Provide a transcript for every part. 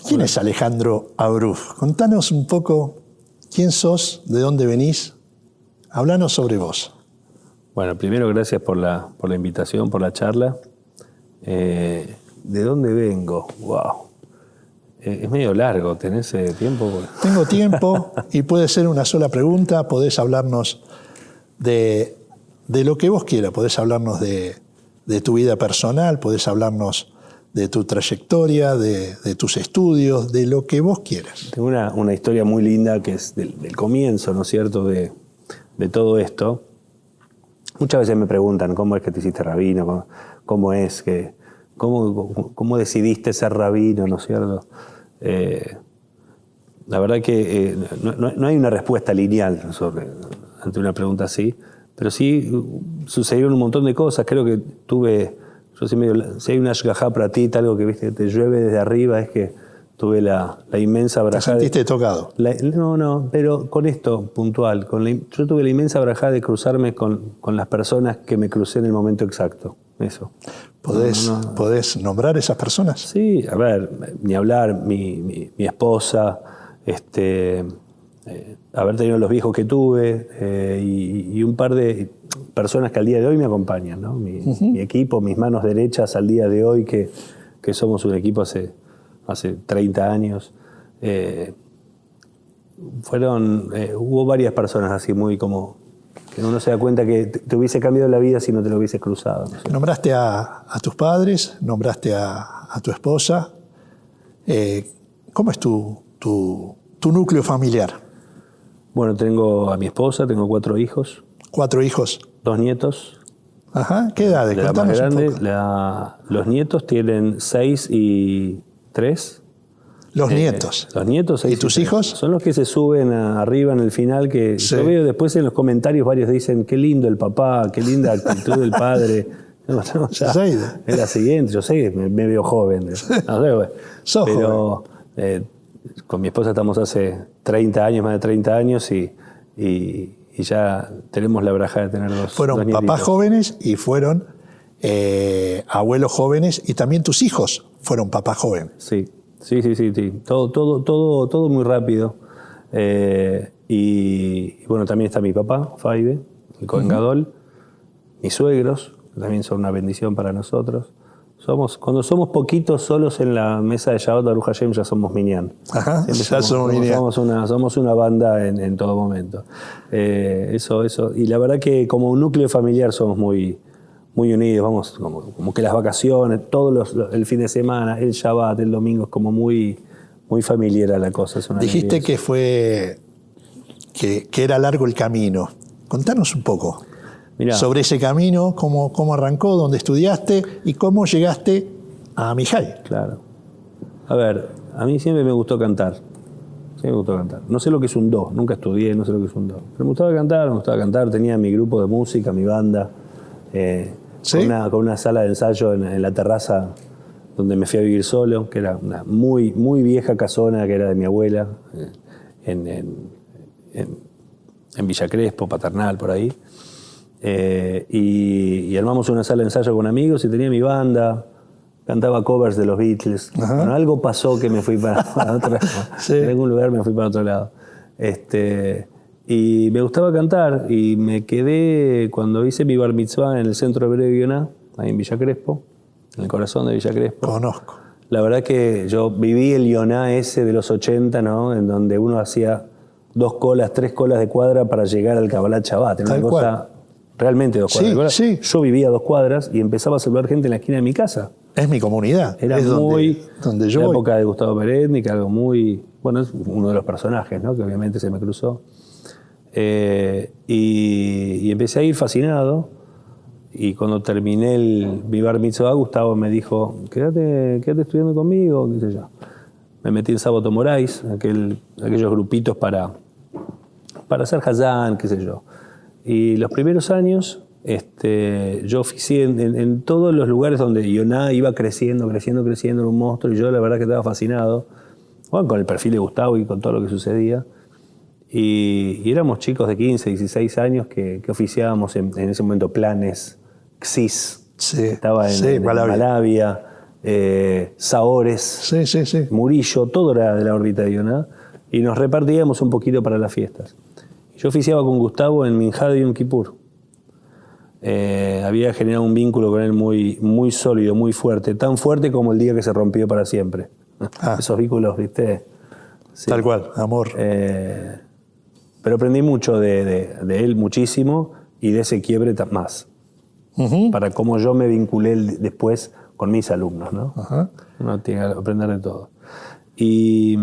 ¿Quién es Alejandro Abruz? Contanos un poco quién sos, de dónde venís. Háblanos sobre vos. Bueno, primero gracias por la invitación, por la charla. ¿De dónde vengo? Wow. Es medio largo, ¿tenés tiempo? Tengo tiempo y puede ser una sola pregunta. Podés hablarnos de lo que vos quieras. Podés hablarnos de tu vida personal, podés hablarnos de tu trayectoria, de tus estudios, de lo que vos quieras. Tengo una historia muy linda que es del comienzo, ¿no es cierto?, de todo esto. Muchas veces me preguntan cómo es que te hiciste rabino, cómo decidiste ser rabino, ¿no es cierto? La verdad que no hay una respuesta lineal ante una pregunta así, pero sí sucedieron un montón de cosas. Creo que si hay una ashgajá pratit, algo que viste, te llueve desde arriba, es que tuve la inmensa brajá. ¿Te sentiste tocado? No, pero con esto puntual. Yo tuve la inmensa brajá de cruzarme con las personas que me crucé en el momento exacto. Eso. ¿Podés nombrar esas personas? Sí, a ver, ni hablar, mi esposa, haber tenido los viejos que tuve y un par de personas que al día de hoy me acompañan, ¿no? Mi equipo, mis manos derechas al día de hoy, que somos un equipo hace 30 años. Hubo varias personas así muy como que uno se da cuenta que te hubiese cambiado la vida si no te lo hubieses cruzado, ¿no? Nombraste a tus padres, nombraste a tu esposa. ¿Cómo es tu núcleo familiar? Bueno, tengo a mi esposa, tengo 4 hijos. 4 hijos. 2 nietos. Ajá, ¿qué edades? De la más Contanos grande, un poco. los nietos tienen 6 y 3. Los nietos. Los nietos. 6 ¿Y tus hijos? Son los que se suben arriba en el final, que sí. Yo veo después en los comentarios varios dicen, qué lindo el papá, qué linda actitud del padre. No, ya, es la siguiente, yo sé que me veo joven. No sé, pero con mi esposa estamos hace 30 años, más de 30 años, y ya tenemos la braja de tener dos Fueron nietitos. Papás jóvenes y fueron abuelos jóvenes, y también tus hijos fueron papás jóvenes. Sí. Todo muy rápido. Y bueno, también está mi papá, Faibe, el Cohen Gadol, mis suegros, que también son una bendición para nosotros. Cuando somos poquitos solos en la mesa de Shabbat Baruch Hashem, ya somos minyan. Ajá, ya somos minyan. Somos una banda en todo momento. Eso. Y la verdad que como un núcleo familiar somos muy unidos, vamos, como que las vacaciones, el fin de semana, el Shabbat, el domingo, es como muy familiar la cosa. Dijiste que era largo el camino. Contanos un poco. Mirá, sobre ese camino, cómo arrancó, dónde estudiaste y cómo llegaste a Mijay. Claro. A ver, a mí siempre me gustó cantar. No sé lo que es un do, nunca estudié, no sé lo que es un do. Pero me gustaba cantar, tenía mi grupo de música, mi banda. ¿Sí? Con una sala de ensayo en la terraza donde me fui a vivir solo, que era una muy, muy vieja casona que era de mi abuela, en Villa Crespo, Paternal, por ahí. Y armamos una sala de ensayo con amigos y tenía mi banda, cantaba covers de los Beatles. Bueno, algo pasó que me fui para otro lado. Sí. En algún lugar me fui para otro lado. Y me gustaba cantar y me quedé cuando hice mi bar mitzvah en el centro hebreo de Yonah, ahí en Villa Crespo, en el corazón de Villa Crespo. Conozco. La verdad que yo viví el Yonah ese de los 80, ¿no? En donde uno hacía 3 colas de cuadra para llegar al Kabbalat Shabbat. Era una cosa, realmente 2 cuadras de cola. Sí. Yo vivía 2 cuadras y empezaba a saludar gente en la esquina de mi casa. Es mi comunidad. Era donde yo la época de Gustavo Peretnik, algo muy... Bueno, es uno de los personajes, ¿no? Que obviamente se me cruzó. Y empecé a ir fascinado, y cuando terminé mi bar mitzvah, Gustavo me dijo, quédate estudiando conmigo, qué sé yo. Me metí en Sábato Moraes, aquellos grupitos para hacer Hazán, qué sé yo. Y los primeros años yo oficié en todos los lugares donde Yonah iba creciendo, era un monstruo, y yo la verdad que estaba fascinado, bueno, con el perfil de Gustavo y con todo lo que sucedía. Y éramos chicos de 15, 16 años que oficiábamos en ese momento planes, XIS, sí, estaba en Malavia, Saores, Sí. Murillo, todo era de la órbita de Ioná, y nos repartíamos un poquito para las fiestas. Yo oficiaba con Gustavo en Minjad y Yom Kippur. Había generado un vínculo con él muy, muy sólido, muy fuerte, tan fuerte como el día que se rompió para siempre. Esos vínculos, ¿viste? Sí. Tal cual, amor. Pero aprendí mucho de él, muchísimo, y de ese quiebre más. Para cómo yo me vinculé después con mis alumnos, ¿no? Uno tiene que aprender de todo. Y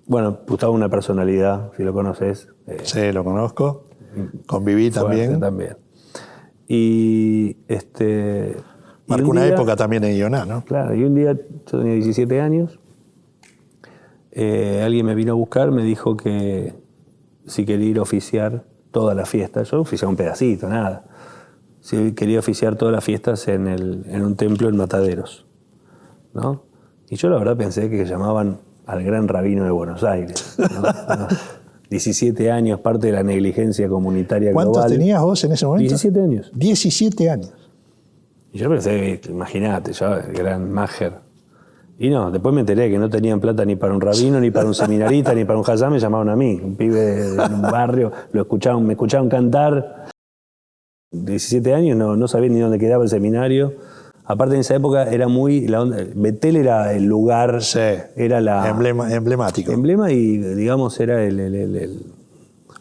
bueno, Gustavo es una personalidad, si lo conoces. Sí, lo conozco. Conviví también. Y marcó una época también en Ioná, ¿no? Claro, y un día, yo tenía 17 años, alguien me vino a buscar, me dijo que si quería ir a oficiar toda la fiesta. Yo oficiaba un pedacito, nada. Si quería oficiar todas las fiestas en un templo en Mataderos, ¿no? Y yo la verdad pensé que llamaban al gran rabino de Buenos Aires, ¿no? 17 años, parte de la negligencia comunitaria global. ¿Cuántos tenías vos en ese momento? 17 años. 17 años. Y yo pensé, imagínate, yo, el gran máger. Y no, después me enteré que no tenían plata ni para un rabino, ni para un seminarista, ni para un hajam, me llamaron a mí, un pibe de un barrio, me escuchaban cantar. 17 años, no sabía ni dónde quedaba el seminario. Aparte en esa época era muy... Betel era el lugar, sí, era la... emblemático. Emblema y, digamos, era el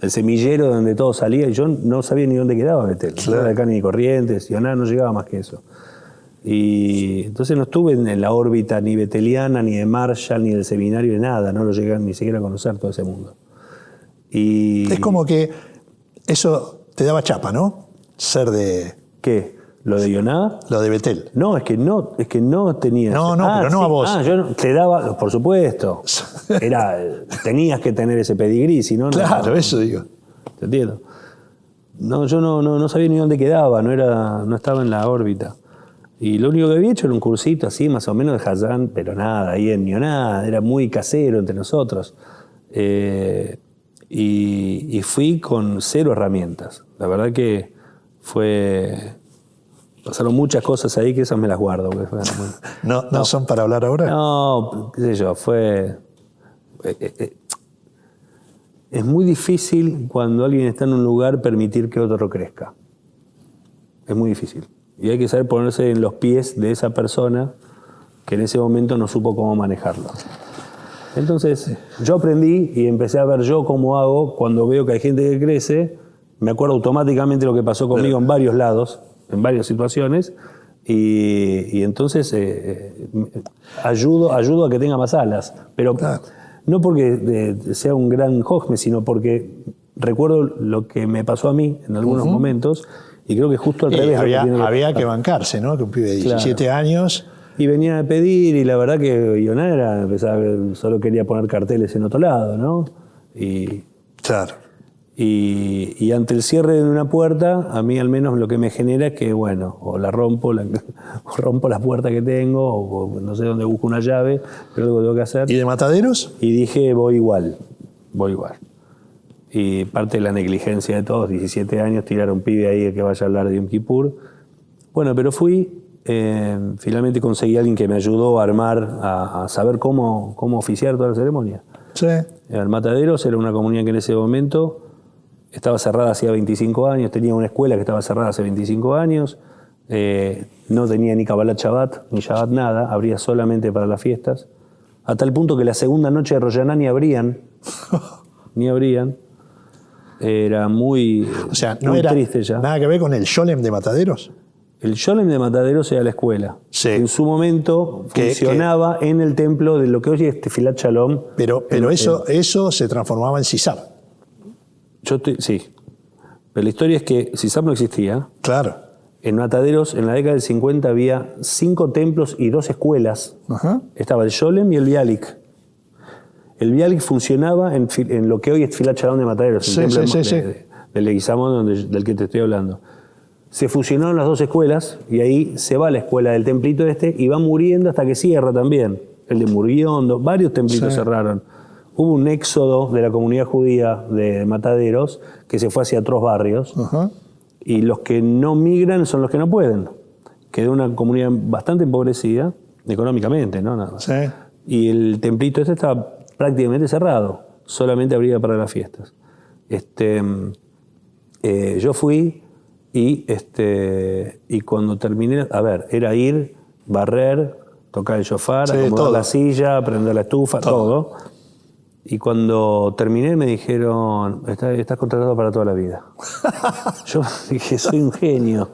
semillero donde todo salía. Y yo no sabía ni dónde quedaba Betel. Claro. No era de acá ni Corrientes, Ioná, no llegaba más que eso. Y entonces no estuve en la órbita ni beteliana, ni de Marshall, ni del seminario, ni nada. No lo llegué ni siquiera a conocer todo ese mundo. Y... Es como que eso te daba chapa, ¿no? Ser de... ¿Qué? ¿Lo de Ioná? Lo de Betel. No, es que no tenías. No, pero no a vos. Yo te daba, por supuesto. Tenías que tener ese pedigrí, si no. Claro, eso digo. Te entiendo. No, yo no sabía ni dónde quedaba, no estaba en la órbita. Y lo único que había hecho era un cursito así, más o menos de Hazán, pero nada, ahí en Ioná, era muy casero entre nosotros. Y fui con 0 herramientas. La verdad que pasaron muchas cosas ahí que esas me las guardo. ¿No son para hablar ahora? No, qué sé yo, es muy difícil cuando alguien está en un lugar permitir que otro crezca. Es muy difícil. Y hay que saber ponerse en los pies de esa persona que en ese momento no supo cómo manejarlo. Entonces, yo aprendí y empecé a ver yo cómo hago cuando veo que hay gente que crece. Me acuerdo automáticamente lo que pasó conmigo en varios lados, en varias situaciones, y entonces ayudo a que tenga más alas. Pero no porque sea un gran jojme, sino porque recuerdo lo que me pasó a mí en algunos momentos, y creo que justo al revés. Había que bancarse, ¿no? Que un pibe de 17 años... Y venía a pedir, y la verdad que Ioná solo quería poner carteles en otro lado, ¿no? Claro. Y ante el cierre de una puerta, a mí al menos lo que me genera es que, bueno, o rompo la puerta que tengo, o no sé dónde busco una llave, pero algo tengo que hacer. ¿Y de Mataderos? Y dije, voy igual. Y parte de la negligencia de todos, 17 años, tirar a un pibe ahí que vaya a hablar de Yom Kippur. Bueno, pero fui, finalmente conseguí a alguien que me ayudó a armar, a saber cómo oficiar toda la ceremonia. Sí. Mataderos era una comunidad que en ese momento estaba cerrada hacía 25 años, tenía una escuela que estaba cerrada hace 25 años, no tenía ni Kabbalat Shabbat, ni Shabbat nada, abría solamente para las fiestas, a tal punto que la segunda noche de Rosh Hashanah ni abrían. Era muy, o sea, muy triste ya. ¿Nada que ver con el Sholem de Mataderos? El Sholem de Mataderos era la escuela. Sí. En su momento funcionaba en el templo de lo que hoy es Tefilat Shalom. Pero eso se transformaba en Sisab. Sí. Pero la historia es que Sisab no existía. Claro. En Mataderos, en la década del 50, había 5 templos y 2 escuelas. Ajá. Estaba el Sholem y el Bialik. El Bialik funcionaba en lo que hoy es Tefilat Shalom de Mataderos, el templo del Leguizamón del que te estoy hablando. Se fusionaron las 2 escuelas y ahí se va la escuela del templito y va muriendo hasta que cierra también. El de Murguiondo, varios templitos cerraron. Hubo un éxodo de la comunidad judía de Mataderos que se fue hacia otros barrios. Ajá. Y los que no migran son los que no pueden. Quedó una comunidad bastante empobrecida económicamente, ¿no? Nada más. Sí. Y el templito este estaba prácticamente cerrado, solamente abría para las fiestas. Yo fui y cuando terminé, era ir, barrer, tocar el shofar, Sí, acomodar todo. la silla, prender la estufa, todo. Y cuando terminé me dijeron, estás contratado para toda la vida. Yo dije, soy un genio.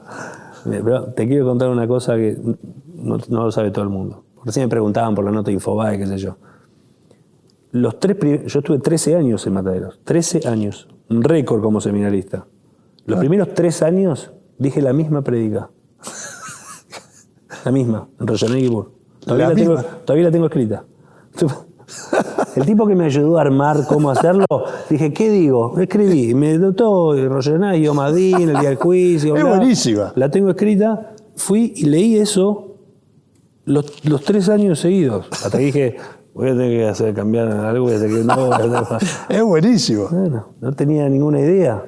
Pero te quiero contar una cosa que no lo sabe todo el mundo. Recién me preguntaban por la nota de Infobae, qué sé yo. Yo estuve 13 años en Mataderos. 13 años. Un récord como seminarista. Los primeros 3 años dije la misma prédica. La misma, en Rosh Hashanah y Kippur. Todavía la tengo escrita. El tipo que me ayudó a armar cómo hacerlo, dije, ¿qué digo? Escribí, me dotó Rosh Hashanah y Yom Adin, el día del juicio. Es buenísima. La tengo escrita, fui y leí eso los 3 años seguidos. Hasta que dije, voy a tener que cambiar algo. Es buenísimo. Bueno, no tenía ninguna idea.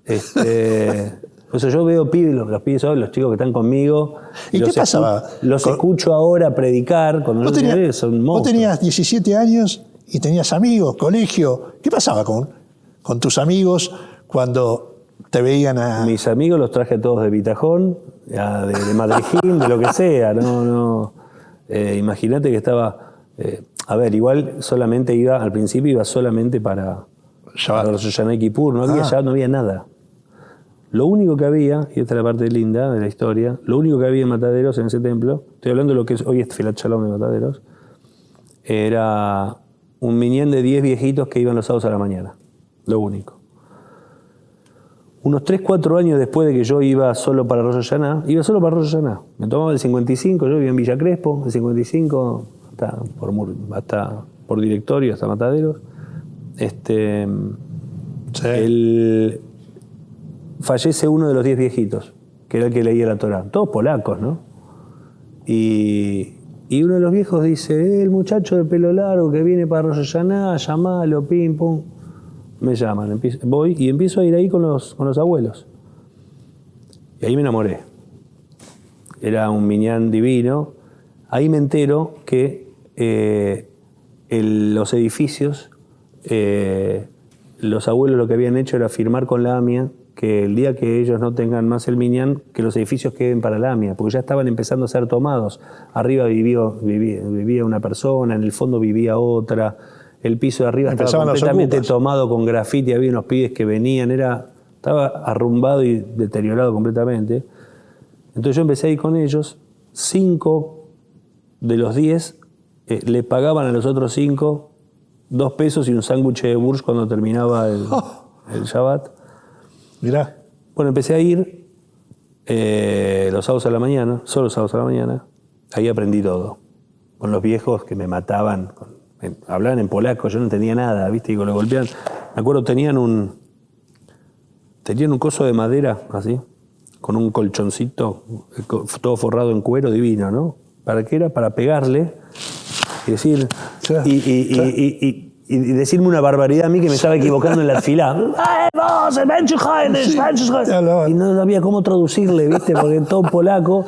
Por eso yo veo pibes, los pibes hoy, los chicos que están conmigo. ¿Y qué pasaba? Los escucho ahora predicar. Cuando Vos son monstruos. tenías 17 años y tenías amigos, colegio. ¿Qué pasaba con tus amigos cuando te veían a...? Mis amigos los traje todos de Bitajón, de Madrijín, de lo que sea. Imagínate que estaba... igual solamente al principio iba solamente para Rosh Hashanah y Kippur. No había nada. Lo único que había, y esta es la parte linda de la historia, lo único que había en Mataderos, en ese templo, estoy hablando de lo que hoy es Tfilat Shalom de Mataderos, era un minyan de 10 viejitos que iban los sábados a la mañana. Lo único. Unos 3-4 años después de que yo iba solo para Rosh Hashanah, me tomaba el 55, yo vivía en Villa Crespo, el 55, hasta por directorio, hasta Mataderos. Fallece uno de los 10 viejitos, que era el que leía la Torá. Todos polacos, ¿no? Y uno de los viejos dice, el muchacho de pelo largo que viene para Rosh Hashanah, llamalo, pim, pum. Me llaman, voy y empiezo a ir ahí con los abuelos. Y ahí me enamoré. Era un minyan divino. Ahí me entero que los edificios, los abuelos lo que habían hecho era firmar con la AMIA que el día que ellos no tengan más el minyan, que los edificios queden para la AMIA, porque ya estaban empezando a ser tomados. Arriba vivía una persona, en el fondo vivía otra, el piso de arriba estaba completamente tomado con grafiti, había unos pibes que venían, estaba arrumbado y deteriorado completamente. Entonces yo empecé a ir con ellos, 5 de los 10 le pagaban a los otros 5 $2 pesos y un sándwich de Burj cuando terminaba el Shabbat. Mirá. Bueno, empecé a ir los sábados a la mañana, solo los sábados a la mañana. Ahí aprendí todo. Con los viejos que me mataban, hablaban en polaco, yo no entendía nada, ¿viste? Y cuando lo golpeaban, me acuerdo, tenían un coso de madera, así, con un colchoncito, todo forrado en cuero divino, ¿no? ¿Para qué era? Para pegarle y decir... Y decirme una barbaridad a mí que me estaba equivocando en la fila. Y no sabía cómo traducirle, ¿viste? Porque todo polaco.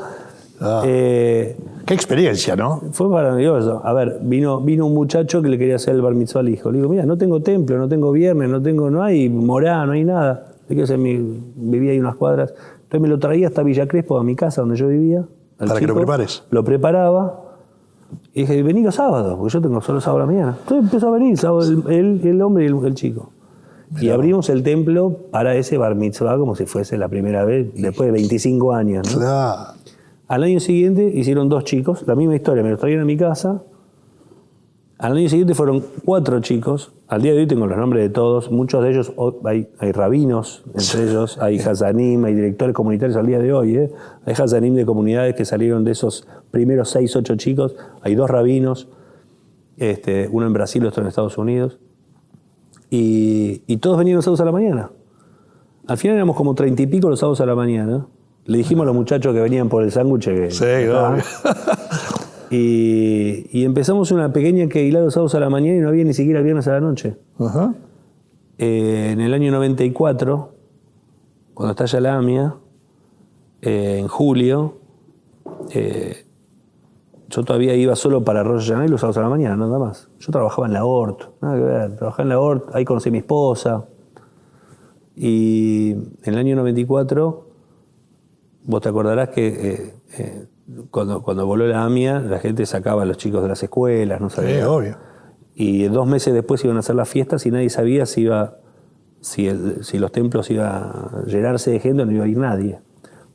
Qué experiencia, ¿no? Fue maravilloso. A ver, vino un muchacho que le quería hacer el bar mitzvah al hijo. Le digo, mira, no tengo templo, no tengo viernes, no hay morá, no hay nada. Vivía ahí unas cuadras. Entonces me lo traía hasta Villa Crespo, a mi casa donde yo vivía. Para que lo prepares. Lo preparaba. Y dije, vení los sábados, porque yo tengo solo sábado a la mañana. Entonces empezó a venir el hombre y el chico. Mirá. Y abrimos el templo para ese bar mitzvah como si fuese la primera vez, después de 25 años, ¿no? Claro. Al año siguiente hicieron 2 chicos, la misma historia, me los traían a mi casa. Al año siguiente fueron 4 chicos. Al día de hoy tengo los nombres de todos. Muchos de ellos, hay rabinos entre ellos, hay hazanim, hay directores comunitarios al día de hoy. Hay hazanim de comunidades que salieron de esos primeros 6, 8 chicos. Hay 2 rabinos, uno en Brasil, otro en Estados Unidos. Y todos venían los sábados a la mañana. Al final éramos como 30 y pico los sábados a la mañana. Le dijimos a los muchachos que venían por el sándwich que... Sí, claro. Y empezamos una pequeña queilá los sábados a la mañana y no había ni siquiera viernes a la noche. Uh-huh. En el año 94, cuando estalla la AMIA, en julio, yo todavía iba solo para Rosh Hashanah y los sábados a la mañana, nada más. Yo trabajaba en la Hort, nada que ver. Trabajaba en la Hort, ahí conocí a mi esposa. Y en el año 94, vos te acordarás que cuando voló la AMIA, la gente sacaba a los chicos de las escuelas, no sabía. Sí, obvio. Y 2 meses después iban a hacer las fiestas y nadie sabía si los templos iban a llenarse de gente o no iba a ir nadie.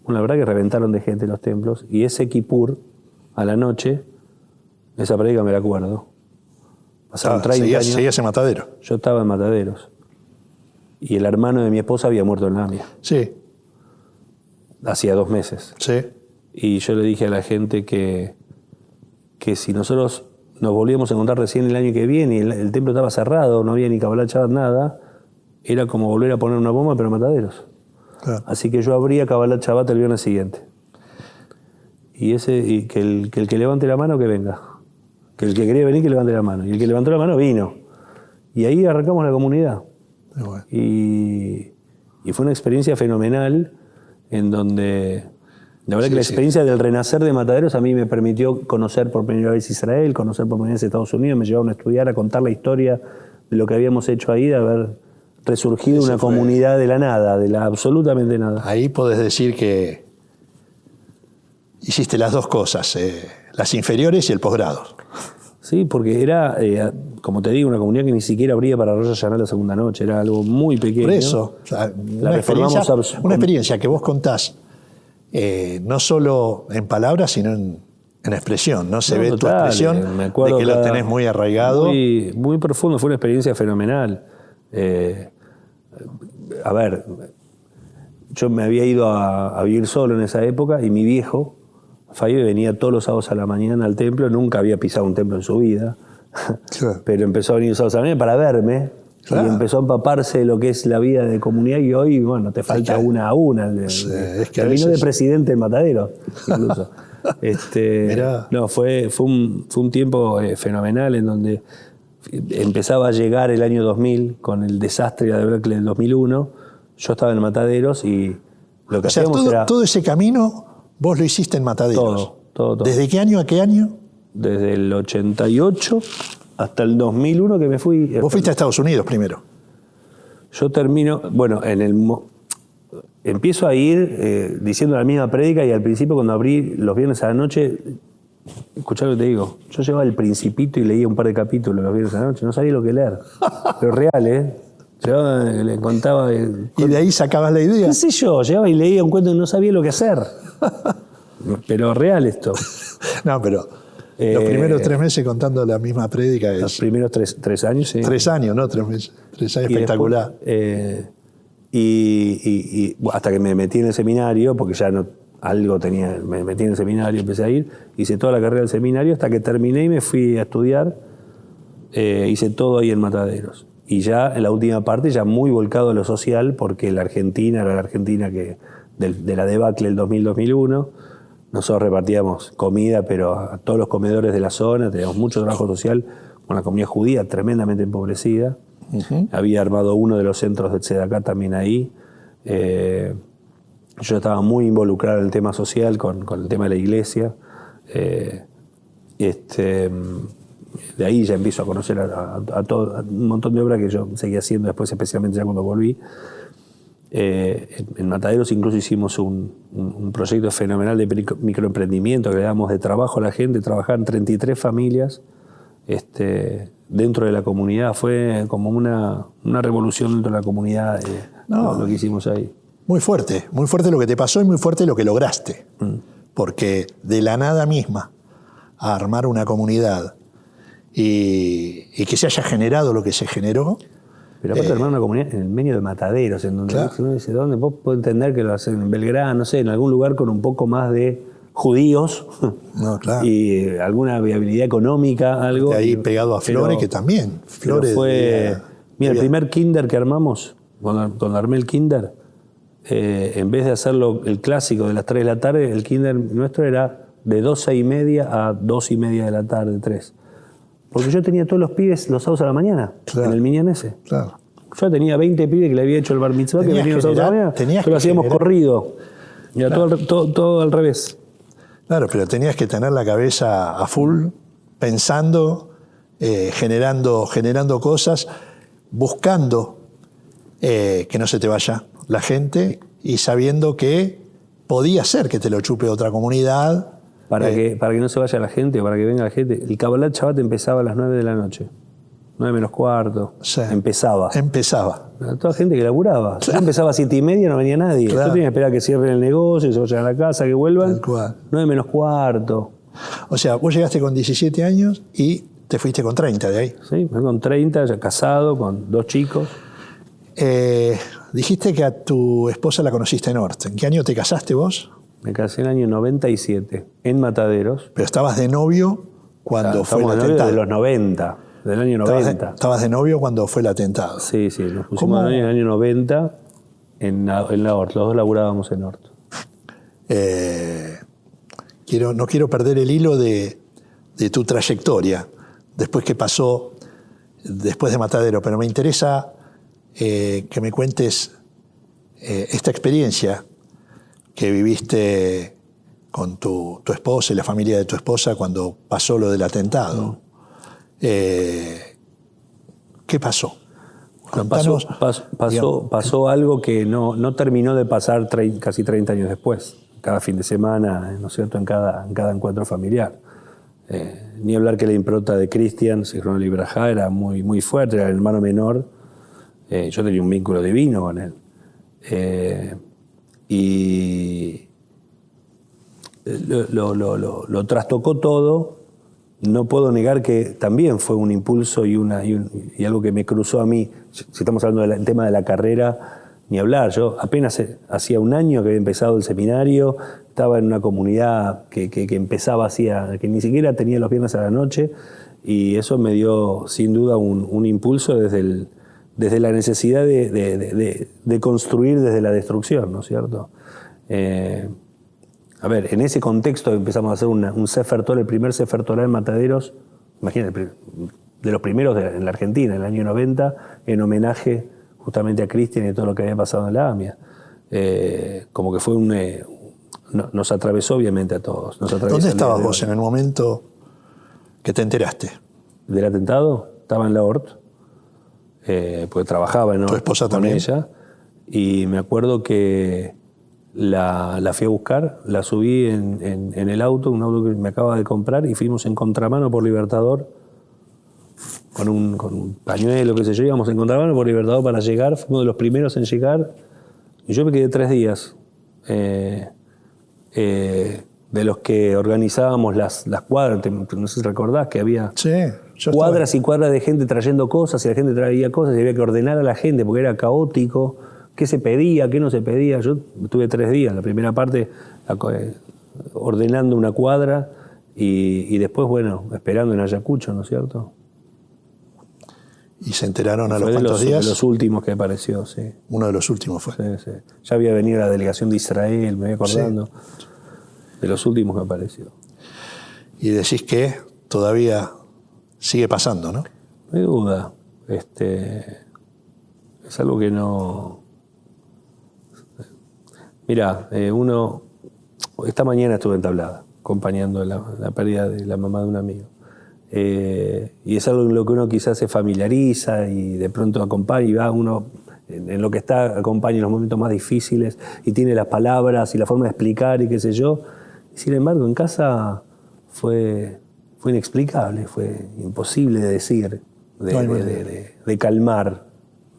Bueno, la verdad que reventaron de gente los templos. Y ese Kippur, a la noche, esa prédica me la acuerdo. Pasaron 30 años. Seguías en Matadero. Yo estaba en Mataderos. Y el hermano de mi esposa había muerto en la AMIA. Sí. Hacía 2 meses. Sí. Y yo le dije a la gente que si nosotros nos volvíamos a encontrar recién el año que viene y el templo estaba cerrado, no había ni Kabbalat Shabbat, nada, era como volver a poner una bomba, pero en Mataderos. Claro. Así que yo abría Kabbalat Shabbat el viernes siguiente. Y que el que levante la mano, que venga. Que el que quería venir, que levante la mano. Y el que levantó la mano, vino. Y ahí arrancamos la comunidad. Bueno. Y fue una experiencia fenomenal en donde... La verdad que la experiencia del renacer de Mataderos a mí me permitió conocer por primera vez Israel, conocer por primera vez Estados Unidos, me llevaron a estudiar, a contar la historia de lo que habíamos hecho ahí, de haber resurgido una comunidad de la nada, de la absolutamente nada. Ahí podés decir que hiciste las 2 cosas, las inferiores y el posgrado. Sí, porque era, como te digo, una comunidad que ni siquiera abría para Rosh Hashanah la segunda noche, era algo muy pequeño. Por eso, o sea, una experiencia que vos contás, no solo en palabras, sino en expresión, ¿no? Se ve total, tu expresión de que lo tenés muy arraigado. Muy, muy profundo, fue una experiencia fenomenal. A ver, yo me había ido a vivir solo en esa época y mi viejo, Fabio, venía todos los sábados a la mañana al templo, nunca había pisado un templo en su vida, claro. Pero empezó a venir los sábados a la mañana para verme. Claro. Y empezó a empaparse de lo que es la vida de comunidad y hoy, bueno, te falta una a una. Terminó de presidente en Matadero, incluso. No, fue un tiempo fenomenal en donde empezaba a llegar el año 2000 con el desastre de Berkeley del 2001. Yo estaba en Mataderos y lo que hacíamos era... Todo ese camino vos lo hiciste en Mataderos. Todo. ¿Desde qué año a qué año? Desde el 88... hasta el 2001 que me fui... Vos fuiste a Estados Unidos primero. Yo termino... Bueno, empiezo a ir diciendo la misma prédica y al principio cuando abrí los viernes a la noche... Escuchá lo que te digo. Yo llevaba El Principito y leía un par de capítulos los viernes a la noche. No sabía lo que leer. Pero real, ¿eh? Yo le contaba... ¿Y de ahí sacabas la idea? ¿Qué sé yo? Llevaba y leía un cuento y no sabía lo que hacer. Pero real esto. No, pero... Los primeros 3 meses contando la misma prédica es... Los primeros 3 años, sí. 3 años, ¿no? 3 meses. 3 años, espectacular. Después, y hasta que me metí en el seminario, porque ya no algo tenía, me metí en el seminario, empecé a ir, hice toda la carrera del seminario hasta que terminé y me fui a estudiar, hice todo ahí en Mataderos. Y ya en la última parte, ya muy volcado a lo social, porque la Argentina era la Argentina que de la debacle del 2000-2001, nosotros repartíamos comida, pero a todos los comedores de la zona, teníamos mucho trabajo social con la comunidad judía tremendamente empobrecida. Uh-huh. Había armado uno de los centros de Tzedaká también ahí. Yo estaba muy involucrado en el tema social, con el tema de la iglesia. De ahí ya empiezo a conocer a un montón de obras que yo seguía haciendo después, especialmente ya cuando volví. En Mataderos incluso hicimos un proyecto fenomenal de microemprendimiento que le damos de trabajo a la gente. Trabajaban 33 familias dentro de la comunidad. Fue como una revolución dentro de la comunidad lo que hicimos ahí. Muy fuerte lo que te pasó y muy fuerte lo que lograste. Porque de la nada misma a armar una comunidad y que se haya generado lo que se generó. Pero aparte armar una comunidad en el medio de Mataderos, en donde uno dice, ¿dónde? Vos podés entender que lo hacen en Belgrano, no sé, en algún lugar con un poco más de judíos y alguna viabilidad económica, algo. De ahí pegado a Flores, que también. Flores mira, el primer kinder que armamos, cuando armé el kinder, en vez de hacerlo el clásico de las 3 de la tarde, el kinder nuestro era de 12:30 a 2:30 de la tarde, 3. Porque yo tenía todos los pibes los sábados a la mañana, en el minyan ese. Claro. Yo tenía 20 pibes que le había hecho el bar mitzvah, que venían los sábados a la mañana, pero lo hacíamos corrido. Era todo al revés. Claro, pero tenías que tener la cabeza a full, pensando, generando cosas, buscando que no se te vaya la gente y sabiendo que podía ser que te lo chupe otra comunidad. Para que no se vaya la gente, para que venga la gente. El Kabbalat Shabbat empezaba a las 9 de la noche. 9 menos cuarto. Sí. Empezaba. Toda gente que laburaba. Claro. Yo empezaba a 7:30, no venía nadie. Claro. Yo tenía que esperar a que cierren el negocio, se vayan a la casa, que vuelvan. Tal cual. 9 menos cuarto. O sea, vos llegaste con 17 años y te fuiste con 30 de ahí. Sí, me con 30, ya casado, con 2 chicos. Dijiste que a tu esposa la conociste en Ort. ¿En qué año te casaste vos? Me casé en el año 97, en Mataderos. Pero estabas de novio cuando fue el Estamos de novio atentado. de los 90, del año 90. Estabas de novio cuando fue el atentado. Sí, nos pusimos ¿Cómo? de novio en el año 90 en la Ort. Los dos laburábamos en Ort. No quiero perder el hilo de tu trayectoria después que pasó, después de Matadero, pero me interesa que me cuentes esta experiencia que viviste con tu esposa y la familia de tu esposa cuando pasó lo del atentado. ¿Qué pasó? Contanos, Pasó algo que no terminó de pasar casi 30 años después. Cada fin de semana, ¿no es cierto?, en cada encuentro familiar. Ni hablar que la impronta de Cristian, Zichrono Libraja, era muy, muy fuerte, era el hermano menor. Yo tenía un vínculo divino con él. Y lo trastocó todo. No puedo negar que también fue un impulso y algo que me cruzó a mí. Si estamos hablando del tema de la carrera, ni hablar. Yo apenas hacía un año que había empezado el seminario, estaba en una comunidad que empezaba que ni siquiera tenía los viernes a la noche, y eso me dio sin duda un impulso desde la necesidad de construir desde la destrucción, ¿no es cierto? A ver, en ese contexto empezamos a hacer un Sefer Torah, el primer Sefer Torah en Mataderos, imagínate, de los primeros en la Argentina, en el año 90, en homenaje justamente a Cristian y todo lo que había pasado en la AMIA. Como que fue nos atravesó obviamente a todos. ¿Dónde estabas vos en el momento que te enteraste? ¿Del atentado? Estaba en la Ort, porque trabajaba en Ort. ¿Tu esposa con también? ella, y me acuerdo que la fui a buscar, la subí en el auto, un auto que me acaba de comprar, y fuimos en contramano por Libertador, con un pañuelo, qué sé yo, íbamos en contramano por Libertador para llegar, fuimos de los primeros en llegar, y yo me quedé 3 días. De los que organizábamos las cuadras, no sé si recordás que había cuadras y cuadras de gente trayendo cosas, y la gente traía cosas y había que ordenar a la gente porque era caótico, qué se pedía, qué no se pedía. Yo estuve 3 días, la primera parte ordenando una cuadra y después, bueno, esperando en Ayacucho, ¿no es cierto? ¿Y se enteraron a los Fue cuantos días? de los últimos que apareció, sí. Uno de los últimos fue. Sí. Ya había venido la delegación de Israel, me voy acordando. Sí. De los últimos que apareció. Y decís que todavía sigue pasando, ¿no? No hay duda. Es algo que no... Mirá, esta mañana estuve en Tablada, acompañando la pérdida de la mamá de un amigo. Y es algo en lo que uno quizás se familiariza y de pronto acompaña y va uno en lo que está, acompaña en los momentos más difíciles y tiene las palabras y la forma de explicar y qué sé yo. Y sin embargo, en casa fue inexplicable, fue imposible de decir, de calmar,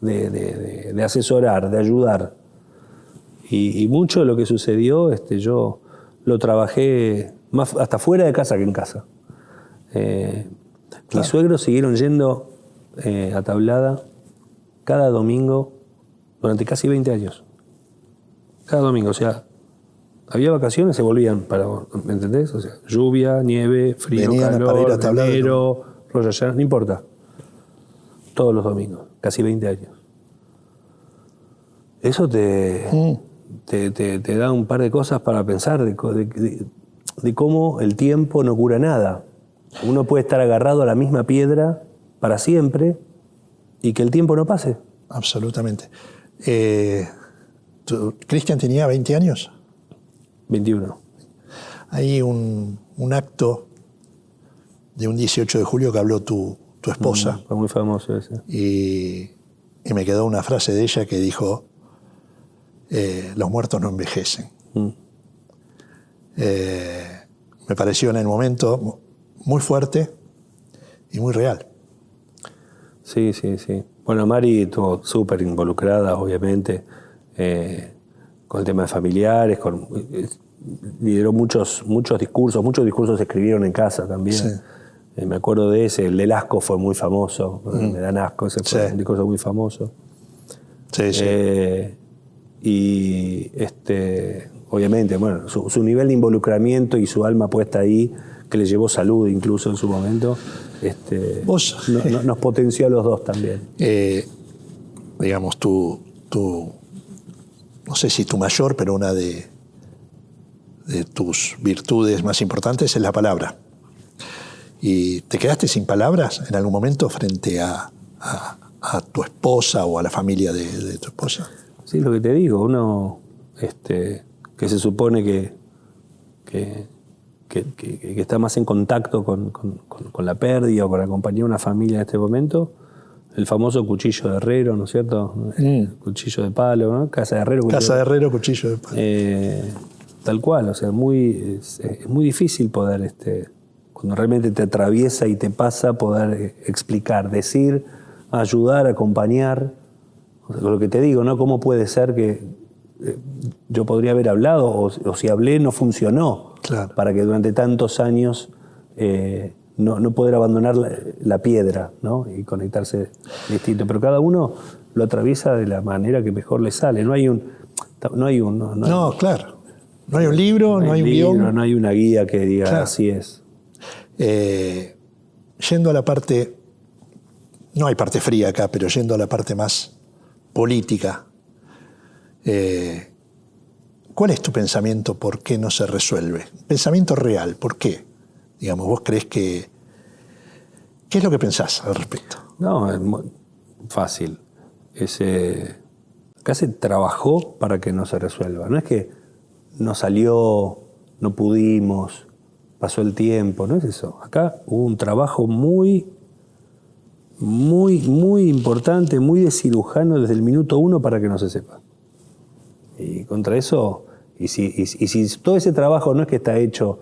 de asesorar, de ayudar. Y mucho de lo que sucedió yo lo trabajé más hasta fuera de casa que en casa. Mis suegros siguieron yendo a Tablada cada domingo durante casi 20 años. Cada domingo, o sea, había vacaciones, se volvían ¿me entendés? O sea, lluvia, nieve, frío, venían calor, para ir a Tablada, enero, Rosh Hashanah, no importa. Todos los domingos, casi 20 años. Eso te da un par de cosas para pensar de cómo el tiempo no cura nada. Uno puede estar agarrado a la misma piedra para siempre y que el tiempo no pase. Absolutamente. ¿Cristian tenía 20 años? 21. Hay un acto de un 18 de julio que habló tu esposa. Fue muy famoso ese. Y me quedó una frase de ella que dijo, los muertos no envejecen. Me pareció en el momento muy fuerte y muy real. Sí. Bueno, Mari estuvo súper involucrada, obviamente, con el tema de familiares, lideró muchos discursos se escribieron en casa también. Sí. Me acuerdo de ese, el del asco fue muy famoso, me dan asco, ese fue un discurso muy famoso. Sí. Y obviamente, bueno, su nivel de involucramiento y su alma puesta ahí, que le llevó salud incluso en su momento, nos potenció a los dos también. Digamos, tú, no sé si tu mayor, pero una de tus virtudes más importantes es la palabra. ¿Y te quedaste sin palabras en algún momento frente a tu esposa o a la familia de tu esposa? Sí, lo que te digo, uno que se supone que está más en contacto con la pérdida o con acompañar a una familia en este momento, el famoso cuchillo de herrero, ¿no es cierto? Cuchillo de palo, ¿no? Casa de herrero, cuchillo de palo. Tal cual, o sea, es muy difícil poder, cuando realmente te atraviesa y te pasa, poder explicar, decir, ayudar, acompañar. O sea, lo que te digo, ¿no? ¿Cómo puede ser que yo podría haber hablado o si hablé no funcionó? Claro. Para que durante tantos años no poder abandonar la piedra, ¿no? Y conectarse distinto. Pero cada uno lo atraviesa de la manera que mejor le sale. Claro. No hay un libro, no hay un guión. No hay una guía que diga claro. Así es. Yendo a la parte, no hay parte fría acá, pero yendo a la parte más política, ¿cuál es tu pensamiento? ¿Por qué no se resuelve? Pensamiento real, ¿por qué? Digamos, ¿vos crees que... ¿Qué es lo que pensás al respecto? No, es muy fácil. Acá se trabajó para que no se resuelva. No es que no salió, no pudimos, pasó el tiempo, no es eso. Acá hubo un trabajo muy importante, muy de cirujano desde el minuto 1 para que no se sepa. Y contra eso, y si todo ese trabajo no es que está hecho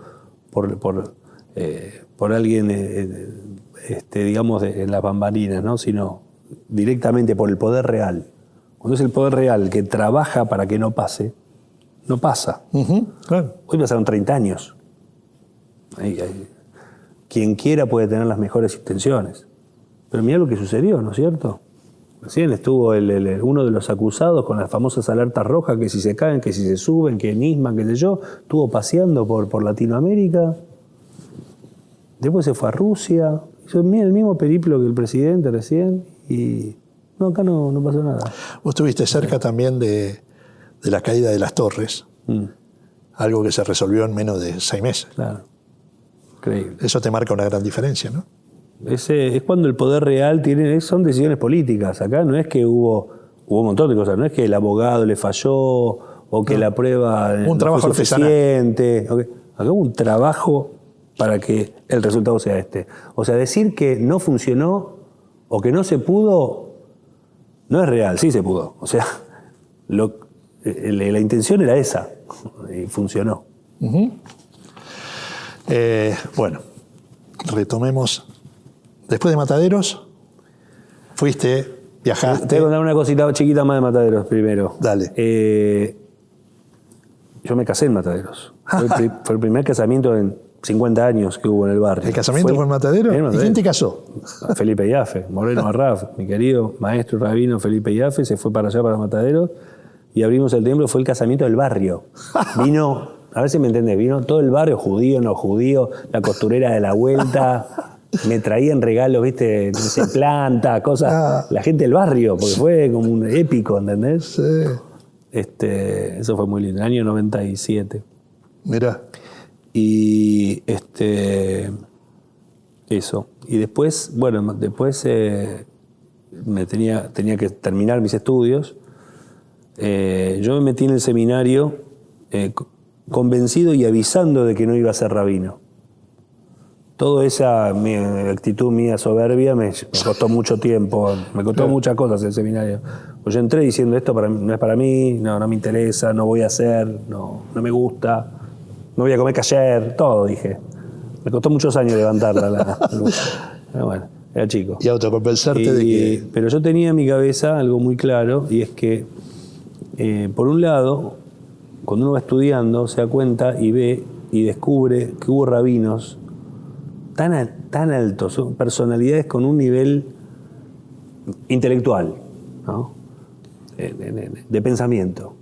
por alguien, digamos, en las bambalinas, ¿no? Sino directamente por el poder real. Cuando es el poder real que trabaja para que no pase, no pasa. Claro. Hoy pasaron 30 años. Quien quiera puede tener las mejores intenciones. Pero mirá lo que sucedió, ¿no es cierto? Recién estuvo uno de los acusados con las famosas alertas rojas, que si se caen, que si se suben, que Nisman, qué sé yo, estuvo paseando por Latinoamérica. Después se fue a Rusia. Hizo el mismo periplo que el presidente recién. Y no, acá no pasó nada. Vos estuviste cerca también de la caída de las torres. Algo que se resolvió en menos de 6 meses. Claro. Increíble. Eso te marca una gran diferencia, ¿no? Es cuando el poder real son decisiones políticas. Acá no es que hubo un montón de cosas. No es que el abogado le falló o que la prueba un trabajo fue suficiente. Acá hubo un trabajo para que el resultado sea este. O sea, decir que no funcionó o que no se pudo no es real. Sí se pudo. O sea, la intención era esa y funcionó. Bueno, retomemos. Después de Mataderos, viajaste. Te voy a contar una cosita chiquita más de Mataderos primero. Dale. Yo me casé en Mataderos. Fue el primer casamiento en 50 años que hubo en el barrio. ¿El casamiento fue en Mataderos? ¿Y quién te casó? Felipe Iafe, Moreno Arraf, mi querido maestro rabino Felipe Iafe, se fue para allá, para Mataderos, y abrimos el templo. Fue el casamiento del barrio. Vino, a ver si me entendés, vino todo el barrio, judío, no judío, la costurera de la vuelta. Me traían regalos, ¿viste? No sé, planta, cosas. La gente del barrio, porque fue como un épico, ¿entendés? Sí. Eso fue muy lindo, el año 97. Mirá. Y eso. Y después, bueno, tenía que terminar mis estudios. Yo me metí en el seminario convencido y avisando de que no iba a ser rabino. Toda esa mi actitud mía soberbia me costó mucho tiempo, me costó muchas cosas el seminario. Pues yo entré diciendo esto no es para mí, no me interesa, no voy a hacer, no me gusta, no voy a comer kasher, todo dije. Me costó muchos años levantarla. Pero bueno, era chico. Y autoconvencerte de que... Pero yo tenía en mi cabeza algo muy claro, y es que, por un lado, cuando uno va estudiando, se da cuenta y ve y descubre que hubo rabinos tan altos, son personalidades con un nivel intelectual, ¿no? De pensamiento,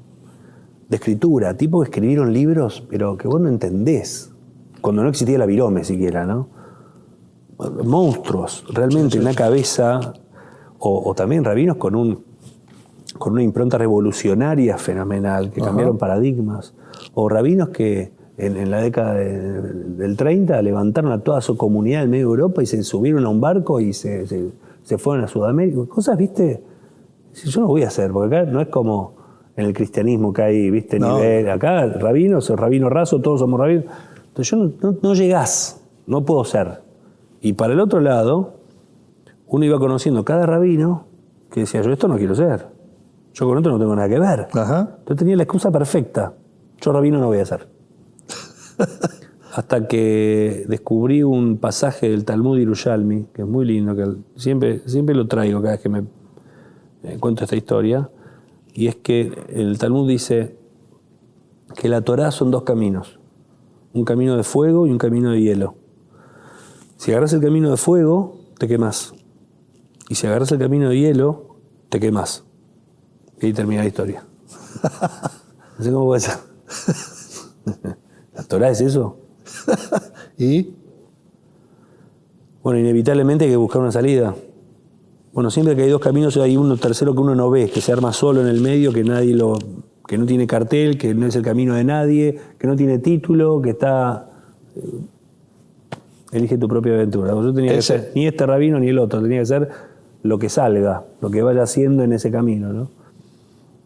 de escritura, tipos que escribieron libros, pero que vos no entendés, cuando no existía la virome siquiera, ¿no? Monstruos, realmente, una cabeza, o también rabinos con una impronta revolucionaria fenomenal, que cambiaron paradigmas, o rabinos que en la década del 30 levantaron a toda su comunidad en medio de Europa y se subieron a un barco y se fueron a Sudamérica. Cosas, ¿viste? Yo no voy a hacer, porque acá no es como en el cristianismo que hay, ¿viste? No. Nivel. Acá, rabinos, rabino raso, todos somos rabinos. Entonces no llegás, no puedo ser. Y para el otro lado, uno iba conociendo cada rabino que decía, yo esto no quiero ser. Yo con esto no tengo nada que ver. Ajá. Entonces tenía la excusa perfecta. Yo rabino no voy a ser. Hasta que descubrí un pasaje del Talmud Yerushalmi, que es muy lindo, que siempre lo traigo cada vez que me cuento esta historia, y es que el Talmud dice que la Torá son dos caminos, un camino de fuego y un camino de hielo. Si agarras el camino de fuego, te quemás, y si agarras el camino de hielo, te quemás. Y ahí termina la historia. No sé cómo puede ser. ¿La Torá es eso? ¿Y? Bueno, inevitablemente hay que buscar una salida. Bueno, siempre que hay dos caminos hay uno tercero que uno no ve, que se arma solo en el medio, que no tiene cartel, que no es el camino de nadie, que no tiene título, que está... Elige tu propia aventura. Yo tenía que ser ni este rabino ni el otro, tenía que ser lo que salga, lo que vaya haciendo en ese camino, ¿no?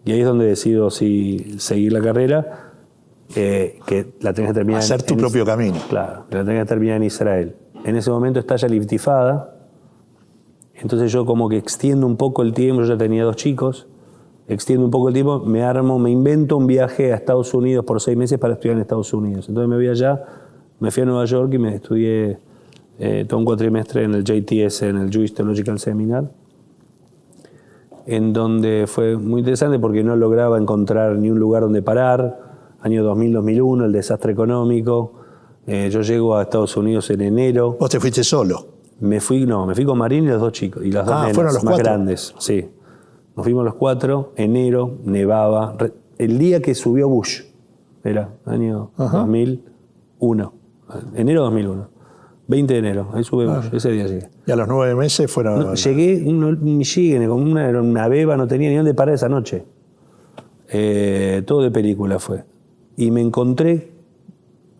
Y ahí es donde decido si seguir la carrera, que la tenés que terminar... Hacer tu propio camino. Claro, que la tenés que terminar en Israel. En ese momento estalla la Intifada, entonces yo como que extiendo un poco el tiempo, yo ya tenía 2 chicos, extiendo un poco el tiempo, me invento un viaje a Estados Unidos por 6 meses para estudiar en Estados Unidos. Entonces me voy allá, me fui a Nueva York y me estudié todo un cuatrimestre en el JTS, en el Jewish Theological Seminar, en donde fue muy interesante porque no lograba encontrar ni un lugar donde parar. Año 2000-2001, el desastre económico. Yo llego a Estados Unidos en enero. ¿Vos te fuiste solo? Me fui con Marín y los 2 chicos, y las 2 nenas fueron los más 4. grandes. Sí. Nos fuimos los 4, enero, nevaba. El día que subió Bush, era año 2001. Enero 2001. 20 de enero, ahí sube Bush, ese día llegué. Y a los 9 meses fueron... No, llegué en Michigan, con una beba, no tenía ni dónde parar esa noche. Todo de película fue. Y me encontré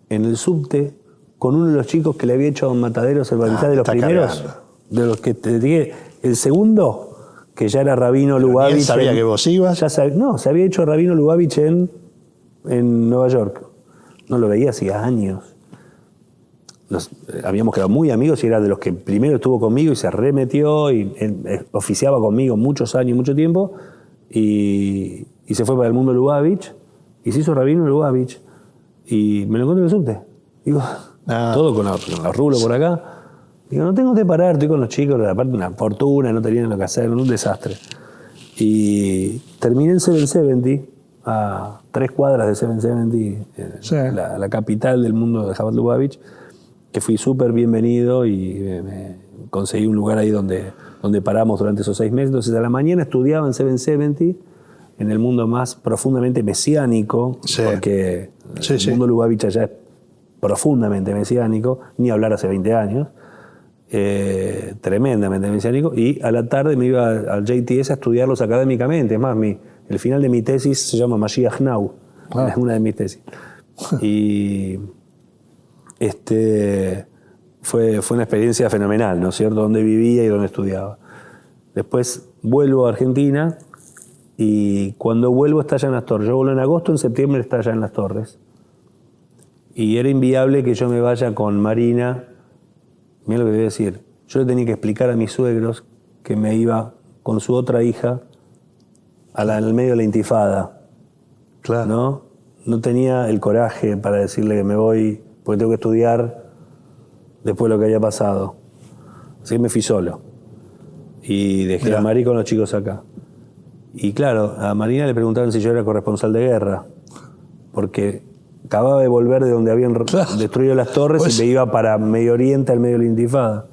en el subte con uno de los chicos que le había hecho a Don Mataderos el bautizar de los primeros, cargando. De los que te dije, el segundo, que ya era Rabino Lubavitch. ¿Él sabía que vos ibas? Se había hecho Rabino Lubavitch en Nueva York. No lo veía hacía años. Habíamos quedado muy amigos y era de los que primero estuvo conmigo y se remetió y oficiaba conmigo muchos años, mucho tiempo, y se fue para el mundo Lubavitch. Y se hizo Rabino Lubavitch. Y me lo encontré en el subte. Digo, todo con la rulo por acá. Digo, no tengo que parar, estoy con los chicos, aparte una fortuna, no tenían lo que hacer, un desastre. Y terminé en 770, a 3 cuadras de 770, sí. la capital del mundo de Chabad Lubavitch, que fui súper bienvenido y me conseguí un lugar ahí donde paramos durante esos 6 meses. Entonces a la mañana estudiaba en 770, en el mundo más profundamente mesiánico, sí. Porque el mundo Lubavitch allá es profundamente mesiánico, ni hablar hace 20 años, tremendamente mesiánico, y a la tarde me iba al JTS a estudiarlos académicamente. Es más, el final de mi tesis se llama Mashiach Now, es una de mis tesis. Y fue una experiencia fenomenal, ¿no es cierto?, donde vivía y donde estudiaba. Después vuelvo a Argentina, y cuando vuelvo estalla en Las Torres. Yo vuelvo en agosto, en septiembre estalla en Las Torres. Y era inviable que yo me vaya con Marina. Mira lo que voy a decir. Yo le tenía que explicar a mis suegros que me iba con su otra hija al medio de la intifada. Claro. No tenía el coraje para decirle que me voy porque tengo que estudiar después de lo que haya pasado. Así que me fui solo. Y dejé Mirá. a Mari con los chicos acá. Y claro, a Marina le preguntaron si yo era corresponsal de guerra. Porque acababa de volver de donde habían destruido las torres Pues, y me iba para Medio Oriente, al medio de la intifada.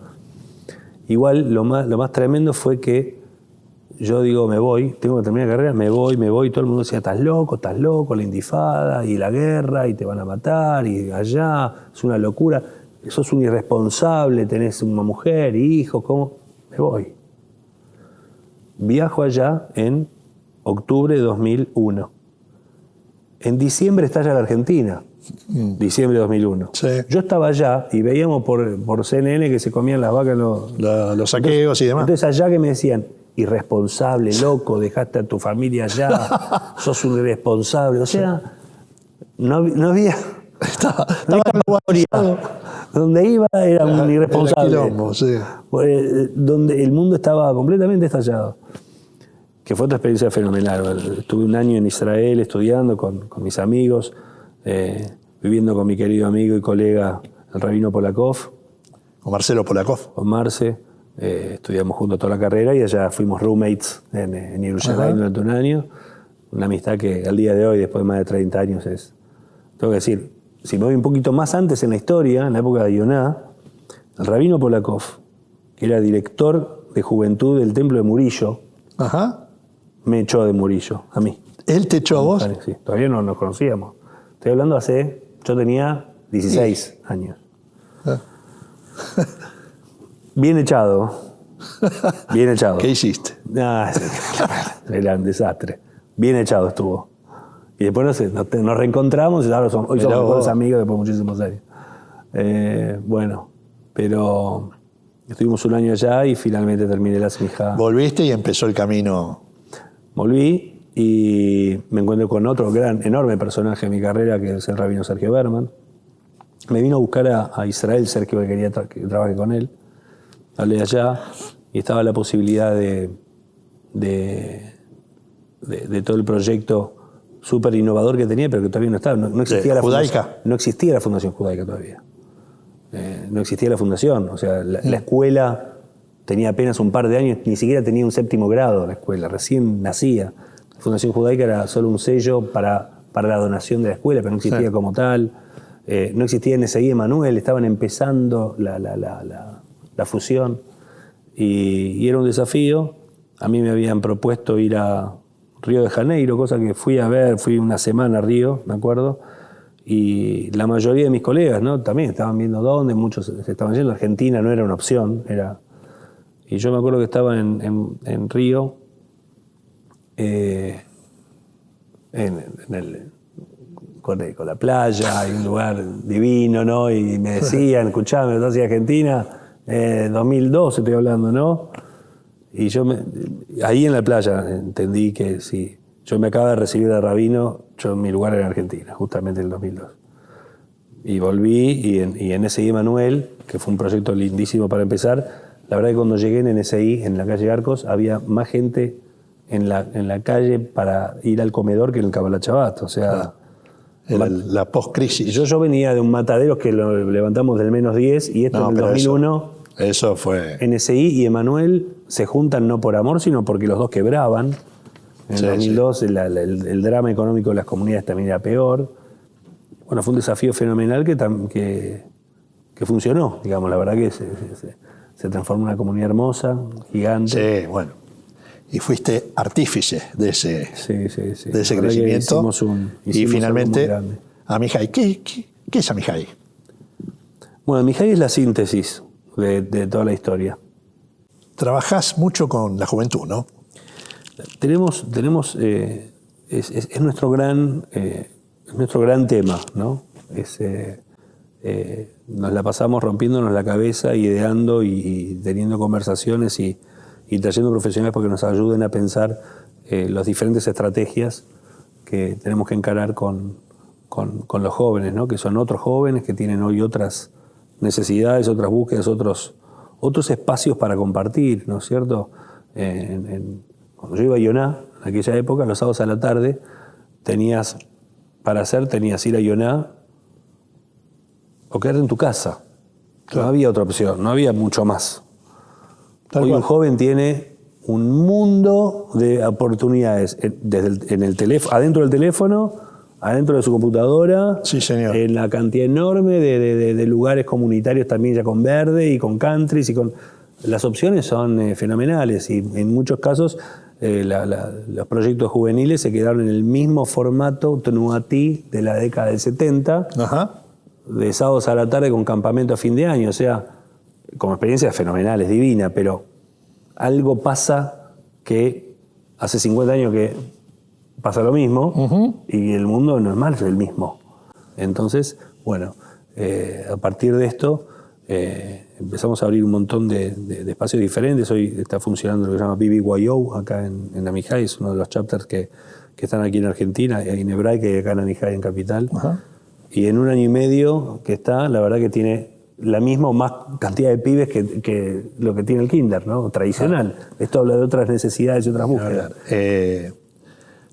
Igual, lo más tremendo fue que yo digo, me voy, tengo que terminar la carrera, me voy, y todo el mundo decía, estás loco, la intifada, y la guerra, y te van a matar, y allá, es una locura, sos un irresponsable, tenés una mujer, hijos, ¿cómo? Me voy. Viajo allá en octubre de 2001. En diciembre estalla la Argentina, diciembre de 2001. Sí. Yo estaba allá y veíamos por CNN que se comían las vacas Los saqueos y demás. Entonces allá que me decían, irresponsable, loco, dejaste a tu familia allá, sos un irresponsable. O sea, no había Estaba historia. Donde iba era un irresponsable. Era quilombo, sí. Donde el mundo estaba completamente estallado. Que fue otra experiencia fenomenal. Estuve un año en Israel estudiando con mis amigos, viviendo con mi querido amigo y colega, el rabino Polakov. Con Marcelo Polakov. Con Marce. Estudiamos juntos toda la carrera y allá fuimos roommates en Jerusalén durante un año. Una amistad que al día de hoy, después de más de 30 años, tengo que decir, si me voy un poquito más antes en la historia, en la época de Yonah, el rabino Polakov, que era director de juventud del templo de Murillo, Ajá. me echó de Murillo, a mí. ¿Él te echó a vos? Sí, todavía no nos conocíamos. Estoy hablando yo tenía 16 años. Bien echado. Bien echado. ¿Qué hiciste? Era un desastre. Bien echado estuvo. Y después nos reencontramos y ahora hoy somos mejores amigos después de muchísimos años. Bueno, pero estuvimos un año allá y finalmente terminé la semija. Volviste y empezó el camino. Volví y me encuentro con otro enorme personaje de mi carrera, que es el rabino Sergio Berman. Me vino a buscar a Israel Sergio, que quería que trabaje con él. Hablé allá y estaba la posibilidad de todo el proyecto súper innovador que tenía, pero que todavía no estaba. No existía la Judaica. No existía la Fundación Judaica todavía. No existía la fundación. O sea, la escuela tenía apenas un par de años, ni siquiera tenía un 7º grado la escuela, recién nacía. La Fundación Judaica era solo un sello para la donación de la escuela, pero no existía como tal. No existía NSI Emanuel, estaban empezando la fusión. Y era un desafío. A mí me habían propuesto ir a Río de Janeiro, cosa que fui a ver, fui una semana a Río, me acuerdo. Y la mayoría de mis colegas, ¿no? También estaban viendo dónde, muchos se estaban yendo. Argentina no era una opción. Y yo me acuerdo que estaba en Río, con la playa, hay un lugar divino, ¿no? Y me decían, escuchame, ¿estás en Argentina? 2012 estoy hablando, ¿no? Y ahí en la playa entendí que si yo me acababa de recibir de rabino, mi lugar era en Argentina, justamente en el 2002. Y volví y en NSI Emanuel, que fue un proyecto lindísimo para empezar, la verdad que cuando llegué en NSI, en la calle Arcos, había más gente en la calle para ir al comedor que en el Kabbalat Shabbat. O sea, Era la post-crisis. yo venía de un Mataderos que lo levantamos del -10 y esto en el 2001... Eso fue. NSI y Emanuel se juntan no por amor, sino porque los dos quebraban. En el 2002 el drama económico de las comunidades también era peor. Bueno, fue un desafío fenomenal que funcionó, digamos. La verdad que se transformó en una comunidad hermosa, gigante. Sí, bueno. Y fuiste artífice de ese crecimiento. Y finalmente, Amihai. ¿Qué es Amihai? Bueno, Amihai es la síntesis de toda la historia. Trabajás mucho con la juventud, ¿no? Es nuestro gran tema, ¿no? Nos la pasamos rompiéndonos la cabeza, ideando y teniendo conversaciones y trayendo profesionales porque nos ayuden a pensar las diferentes estrategias que tenemos que encarar con con los jóvenes, ¿no? Que son otros jóvenes que tienen hoy otras necesidades, otras búsquedas, otros espacios para compartir, ¿no es cierto? Cuando yo iba a Ioná, en aquella época, los sábados a la tarde, tenías ir a Ioná o quedarte en tu casa. Claro. No había otra opción, no había mucho más. Tal hoy cual. Un joven tiene un mundo de oportunidades en el teléfono, adentro del teléfono, adentro de su computadora, Sí, señor. en la cantidad enorme de lugares comunitarios también ya con verde y con countries y con... Las opciones son fenomenales y en muchos casos los proyectos juveniles se quedaron en el mismo formato Tenuatí de la década del 70, Ajá. de sábados a la tarde con campamento a fin de año. O sea, como experiencia fenomenal, es divina, pero algo pasa que hace 50 años que pasa lo mismo y el mundo no es más el mismo. Entonces, bueno, a partir de esto empezamos a abrir un montón de espacios diferentes. Hoy está funcionando lo que se llama BBYO acá en Amijay, es uno de los chapters que están aquí en Argentina, en Hebraica y acá en Amijay, en Capital. Ajá. Y en un año y medio que está, la verdad que tiene la misma o más cantidad de pibes que lo que tiene el kinder, ¿no? Tradicional. Esto habla de otras necesidades y otras búsquedas.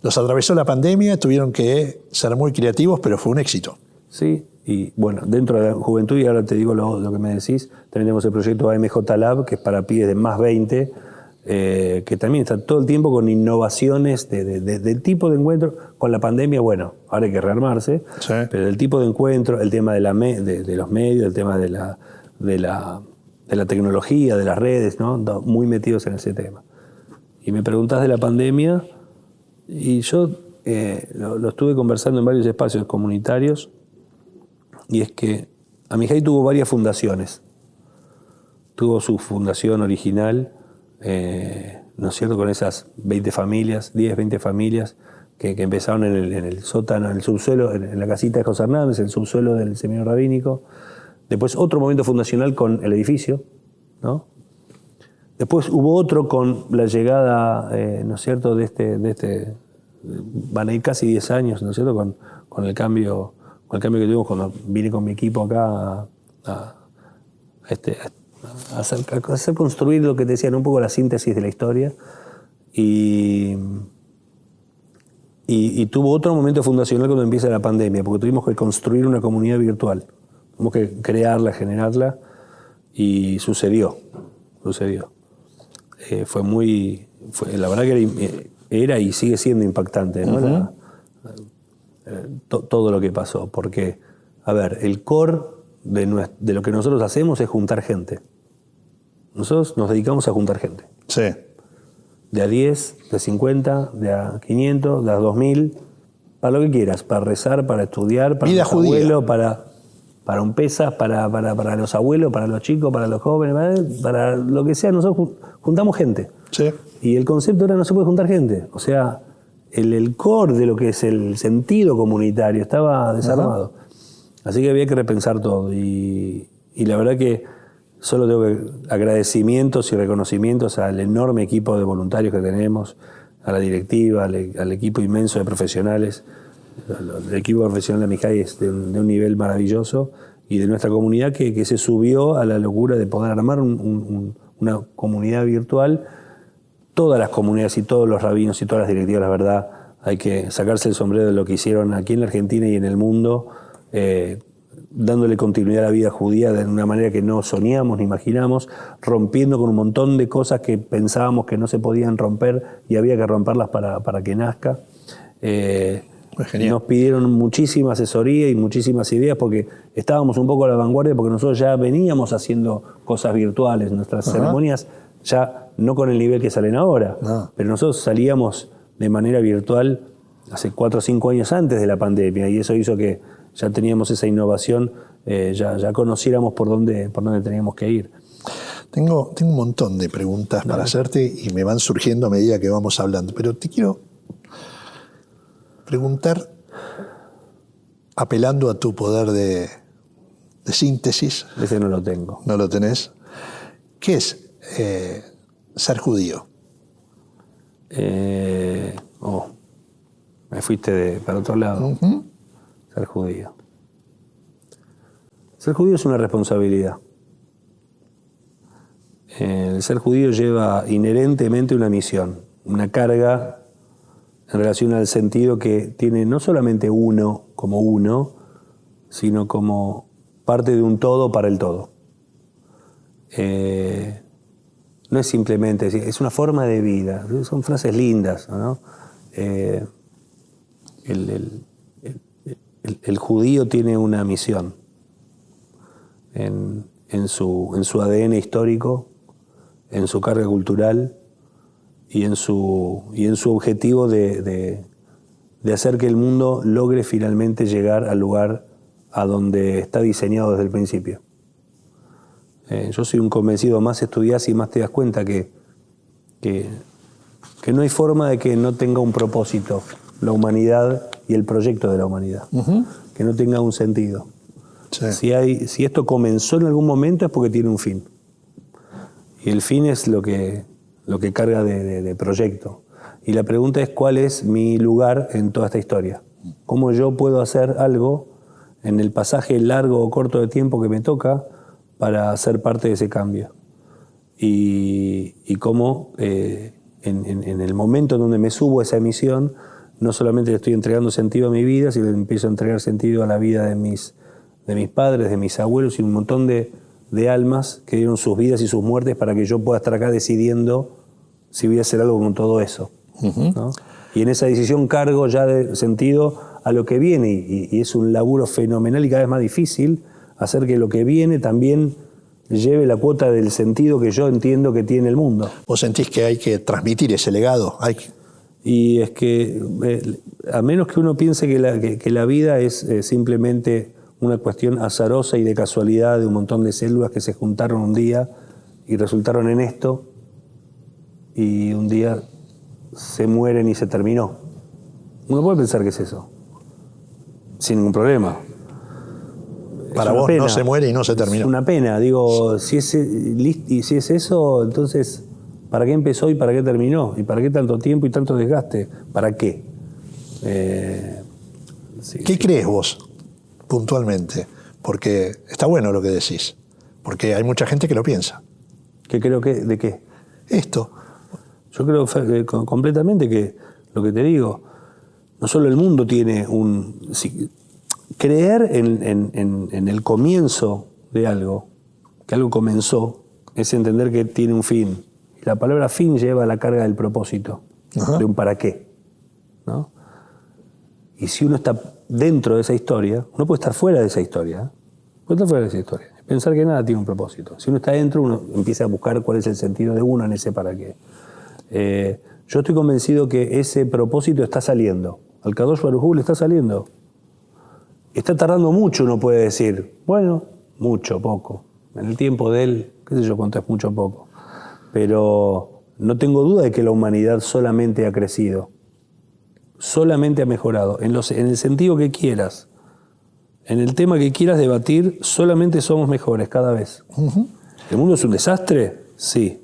Los atravesó la pandemia, tuvieron que ser muy creativos, pero fue un éxito. Sí, y bueno, dentro de la juventud, y ahora te digo lo que me decís, también tenemos el proyecto AMJ Lab, que es para pibes de más 20, que también está todo el tiempo con innovaciones del tipo de encuentro. Con la pandemia, bueno, ahora hay que rearmarse, Sí. pero el tipo de encuentro, el tema de los medios, el tema de la tecnología, de las redes, ¿no? Muy metidos en ese tema. Y me preguntás de la pandemia, y yo lo estuve conversando en varios espacios comunitarios, y es que Amijay tuvo varias fundaciones. Tuvo su fundación original, ¿no es cierto?, con esas 20 familias, 10, 20 familias que empezaron en el sótano, en el subsuelo, en la casita de José Hernández, en el subsuelo del seminario rabínico. Después otro momento fundacional con el edificio, ¿no? Después hubo otro con la llegada, ¿no es cierto?, de este van a ir casi 10 años, ¿no es cierto?, con el cambio que tuvimos cuando vine con mi equipo acá a hacer construir lo que te decían, un poco la síntesis de la historia. Y tuvo otro momento fundacional cuando empieza la pandemia, porque tuvimos que construir una comunidad virtual. Tuvimos que crearla, generarla, y sucedió. La verdad que era y sigue siendo impactante, ¿no? Todo lo que pasó, porque, a ver, el core de lo que nosotros hacemos es juntar gente. Nosotros nos dedicamos a juntar gente. Sí. De a 10, de 50, de a 500, de a 2000, para lo que quieras, para rezar, para estudiar, para Vida los judía. abuelos, para un pesas, para los abuelos, para los chicos, para los jóvenes, para lo que sea. Nosotros juntamos gente. Sí. Y el concepto era no se puede juntar gente. O sea, el core de lo que es el sentido comunitario estaba desarmado. Así que había que repensar todo. Y la verdad que solo tengo agradecimientos y reconocimientos al enorme equipo de voluntarios que tenemos, a la directiva, al equipo inmenso de profesionales. El equipo profesional de Amijay es de un nivel maravilloso, y de nuestra comunidad que se subió a la locura de poder armar una comunidad virtual. Todas las comunidades y todos los rabinos y todas las directivas, la verdad, hay que sacarse el sombrero de lo que hicieron aquí en la Argentina y en el mundo, dándole continuidad a la vida judía de una manera que no soñamos ni imaginamos, rompiendo con un montón de cosas que pensábamos que no se podían romper y había que romperlas para que nazca. Nos pidieron muchísima asesoría y muchísimas ideas porque estábamos un poco a la vanguardia, porque nosotros ya veníamos haciendo cosas virtuales, nuestras ceremonias ya no con el nivel que salen ahora, pero nosotros salíamos de manera virtual hace 4 o 5 años antes de la pandemia, y eso hizo que ya teníamos esa innovación, ya conociéramos por dónde teníamos que ir. Tengo un montón de preguntas para hacerte y me van surgiendo a medida que vamos hablando, pero te quiero preguntar, apelando a tu poder de síntesis. Ese no lo tengo. ¿No lo tenés? ¿Qué es ser judío? Me fuiste para otro lado. ser judío? Ser judío es una responsabilidad. El ser judío lleva inherentemente una misión, una carga en relación al sentido que tiene no solamente uno, sino como parte de un todo para el todo. No es simplemente, es una forma de vida, son frases lindas, ¿no? El judío tiene una misión en su ADN histórico, en su carga cultural y en su objetivo de hacer que el mundo logre finalmente llegar al lugar a donde está diseñado desde el principio. Yo soy un convencido, más estudiás y más te das cuenta que no hay forma de que no tenga un propósito la humanidad y el proyecto de la humanidad, que no tenga un sentido. Sí. Si esto comenzó en algún momento es porque tiene un fin. Y el fin es lo que carga de proyecto. Y la pregunta es cuál es mi lugar en toda esta historia. ¿Cómo yo puedo hacer algo en el pasaje largo o corto de tiempo que me toca para ser parte de ese cambio? Y cómo en el momento en donde me subo a esa misión, no solamente le estoy entregando sentido a mi vida, sino que le empiezo a entregar sentido a la vida de mis padres, de mis abuelos y un montón de almas que dieron sus vidas y sus muertes para que yo pueda estar acá decidiendo si voy a hacer algo con todo eso. ¿No? Y en esa decisión cargo ya de sentido a lo que viene y es un laburo fenomenal y cada vez más difícil hacer que lo que viene también lleve la cuota del sentido que yo entiendo que tiene el mundo. ¿Vos sentís que hay que transmitir ese legado? Y es que a menos que uno piense que la vida es simplemente una cuestión azarosa y de casualidad de un montón de células que se juntaron un día y resultaron en esto y un día se mueren y se terminó. Uno puede pensar que es eso, sin ningún problema. Para vos no se muere y no se terminó. Es una pena, digo, si es eso, entonces, ¿para qué empezó y para qué terminó? ¿Y para qué tanto tiempo y tanto desgaste? ¿Para qué? ¿Qué crees vos? Puntualmente, porque está bueno lo que decís, porque hay mucha gente que lo piensa. ¿Qué creo que? ¿De qué? Esto. Yo creo completamente que lo que te digo, no solo el mundo tiene creer en el comienzo de algo, que algo comenzó, es entender que tiene un fin. Y la palabra fin lleva la carga del propósito, de un para qué, ¿no? Y si uno está dentro de esa historia, uno puede estar fuera de esa historia. Puede estar fuera de esa historia. Pensar que nada tiene un propósito. Si uno está dentro, uno empieza a buscar cuál es el sentido de uno en ese para qué. Yo estoy convencido que ese propósito está saliendo. Al Kadosh Baruj Hu le está saliendo. Está tardando mucho, uno puede decir. Bueno, mucho, poco. En el tiempo de él, qué sé yo cuánto es mucho o poco. Pero no tengo duda de que la humanidad solamente ha crecido. Solamente ha mejorado, en el sentido que quieras, en el tema que quieras debatir, solamente somos mejores cada vez. ¿El mundo es un desastre? Sí.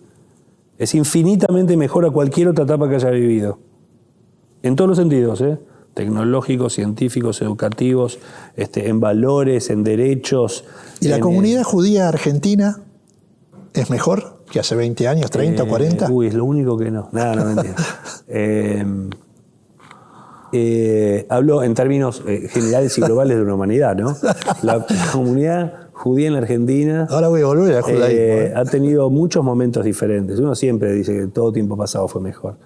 Es infinitamente mejor a cualquier otra etapa que haya vivido. En todos los sentidos, tecnológicos, científicos, educativos, en valores, en derechos. ¿Y la comunidad judía argentina es mejor que hace 20 años, 30 o 40? Es lo único que no. Nada, no mentira. Hablo en términos generales y globales de una humanidad, ¿no? La comunidad judía en la Argentina ahora voy a volver al judaísmo, ha tenido muchos momentos diferentes. Uno siempre dice que todo tiempo pasado fue mejor.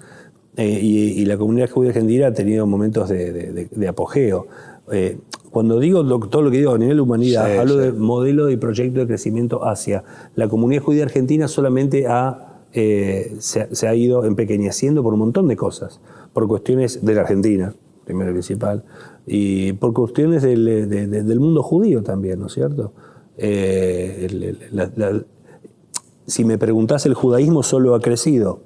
Y la comunidad judía argentina ha tenido momentos de apogeo. Cuando digo todo lo que digo a nivel de humanidad, hablo de modelo y proyecto de crecimiento hacia. La comunidad judía argentina solamente se ha ido empequeñeciendo por un montón de cosas. Por cuestiones de la Argentina, primero y principal, y por cuestiones del mundo judío también, ¿no es cierto? Si me preguntás, el judaísmo solo ha crecido,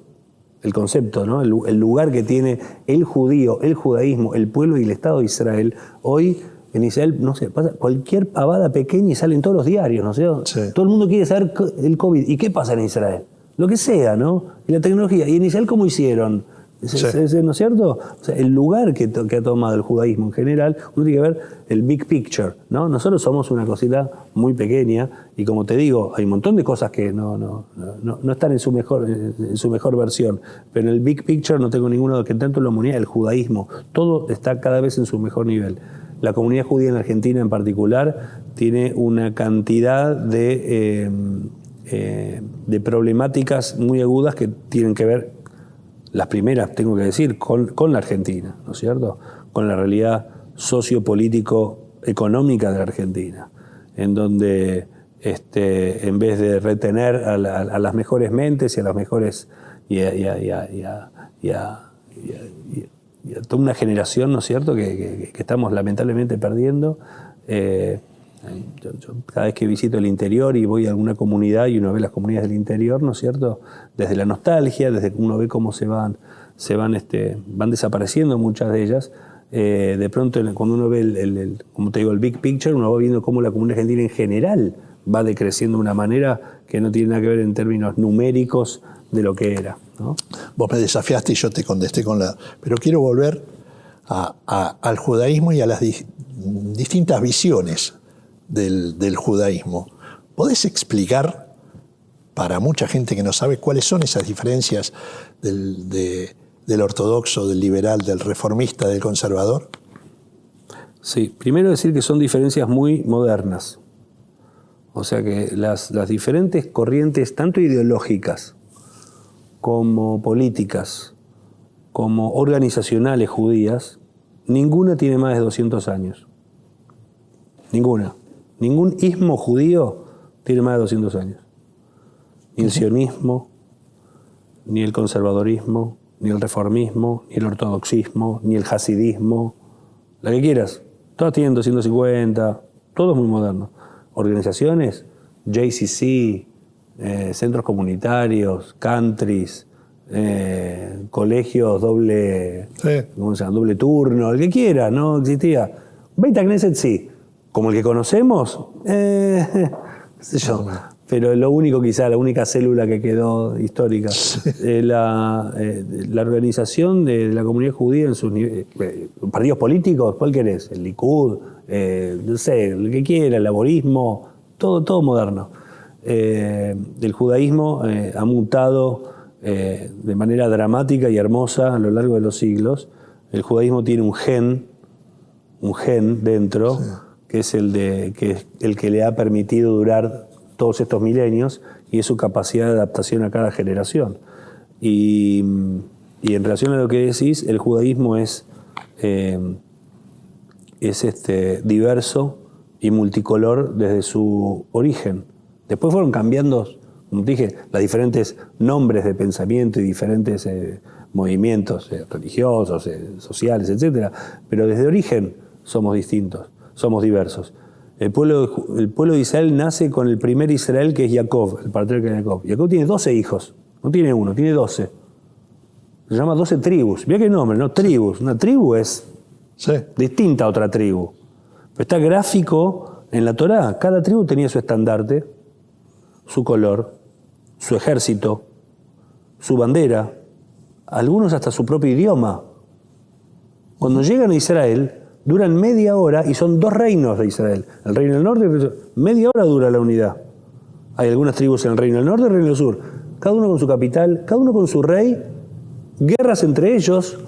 el concepto, ¿no? El lugar que tiene el judío, el judaísmo, el pueblo y el Estado de Israel. Hoy en Israel, no sé, pasa cualquier pavada pequeña y salen todos los diarios, ¿no es cierto? Sí. Todo el mundo quiere saber el COVID. ¿Y qué pasa en Israel? Lo que sea, ¿no? Y la tecnología. ¿Y en Israel cómo hicieron? Sí. ¿No es cierto? O sea, el lugar que ha tomado el judaísmo en general, uno tiene que ver el big picture, ¿no? Nosotros somos una cosita muy pequeña y como te digo, hay un montón de cosas que no están en su mejor versión, pero en el big picture no tengo ninguno que tanto la humanidad, el judaísmo, todo está cada vez en su mejor nivel. La comunidad judía en Argentina en particular tiene una cantidad de problemáticas muy agudas que tienen que ver, las primeras, tengo que decir, con la Argentina, ¿no es cierto? Con la realidad sociopolítico-económica de la Argentina, en donde en vez de retener a las mejores mentes y a las mejores y a toda una generación, ¿no es cierto?, que estamos lamentablemente perdiendo. Yo cada vez que visito el interior y voy a alguna comunidad y uno ve las comunidades del interior, ¿no es cierto?, desde la nostalgia, desde que uno ve cómo van desapareciendo muchas de ellas, de pronto cuando uno ve como te digo, el big picture, uno va viendo cómo la comunidad argentina en general va decreciendo de una manera que no tiene nada que ver en términos numéricos de lo que era, ¿no? Vos me desafiaste y yo te contesté pero quiero volver al judaísmo y a las distintas visiones del judaísmo. ¿Podés explicar, para mucha gente que no sabe, cuáles son esas diferencias del ortodoxo, del liberal, del reformista, del conservador? Sí, primero decir que son diferencias muy modernas. O sea que las diferentes corrientes, tanto ideológicas como políticas, como organizacionales judías, ninguna tiene más de 200 años. Ninguna. Ningún ismo judío tiene más de 200 años. Ni el sionismo, ni el conservadorismo, ni el reformismo, ni el ortodoxismo, ni el hasidismo, la que quieras. Todas tienen 250, todos muy modernos. Organizaciones, JCC, centros comunitarios, countries, colegios doble, sí, ¿cómo se llama? Doble turno, el que quiera, no existía. Beit Knesset sí. Como el que conocemos, qué sé yo, pero lo único quizá, la única célula que quedó histórica, la organización de la comunidad judía en sus partidos políticos, ¿cuál querés? El Likud, no sé, el que quiera, el laborismo, todo moderno. El judaísmo ha mutado de manera dramática y hermosa a lo largo de los siglos. El judaísmo tiene un gen dentro, sí, que es el que le ha permitido durar todos estos milenios y es su capacidad de adaptación a cada generación. Y en relación a lo que decís, el judaísmo es diverso y multicolor desde su origen. Después fueron cambiando, como te dije, los diferentes nombres de pensamiento y diferentes movimientos religiosos, sociales, etc. Pero desde origen somos distintos. Somos diversos. El pueblo de Israel nace con el primer Israel, que es Jacob, el patriarca de Jacob. Jacob tiene 12 hijos, no tiene uno, tiene 12. Se llama 12 tribus. Mira qué nombre, ¿no? Tribus. Una tribu es distinta a otra tribu. Pero está gráfico en la Torá. Cada tribu tenía su estandarte, su color, su ejército, su bandera, algunos hasta su propio idioma. Cuando llegan a Israel, duran media hora y son dos reinos de Israel. El reino del norte, media hora dura la unidad. Hay algunas tribus en el reino del norte y el reino del sur. Cada uno con su capital, cada uno con su rey, guerras entre ellos.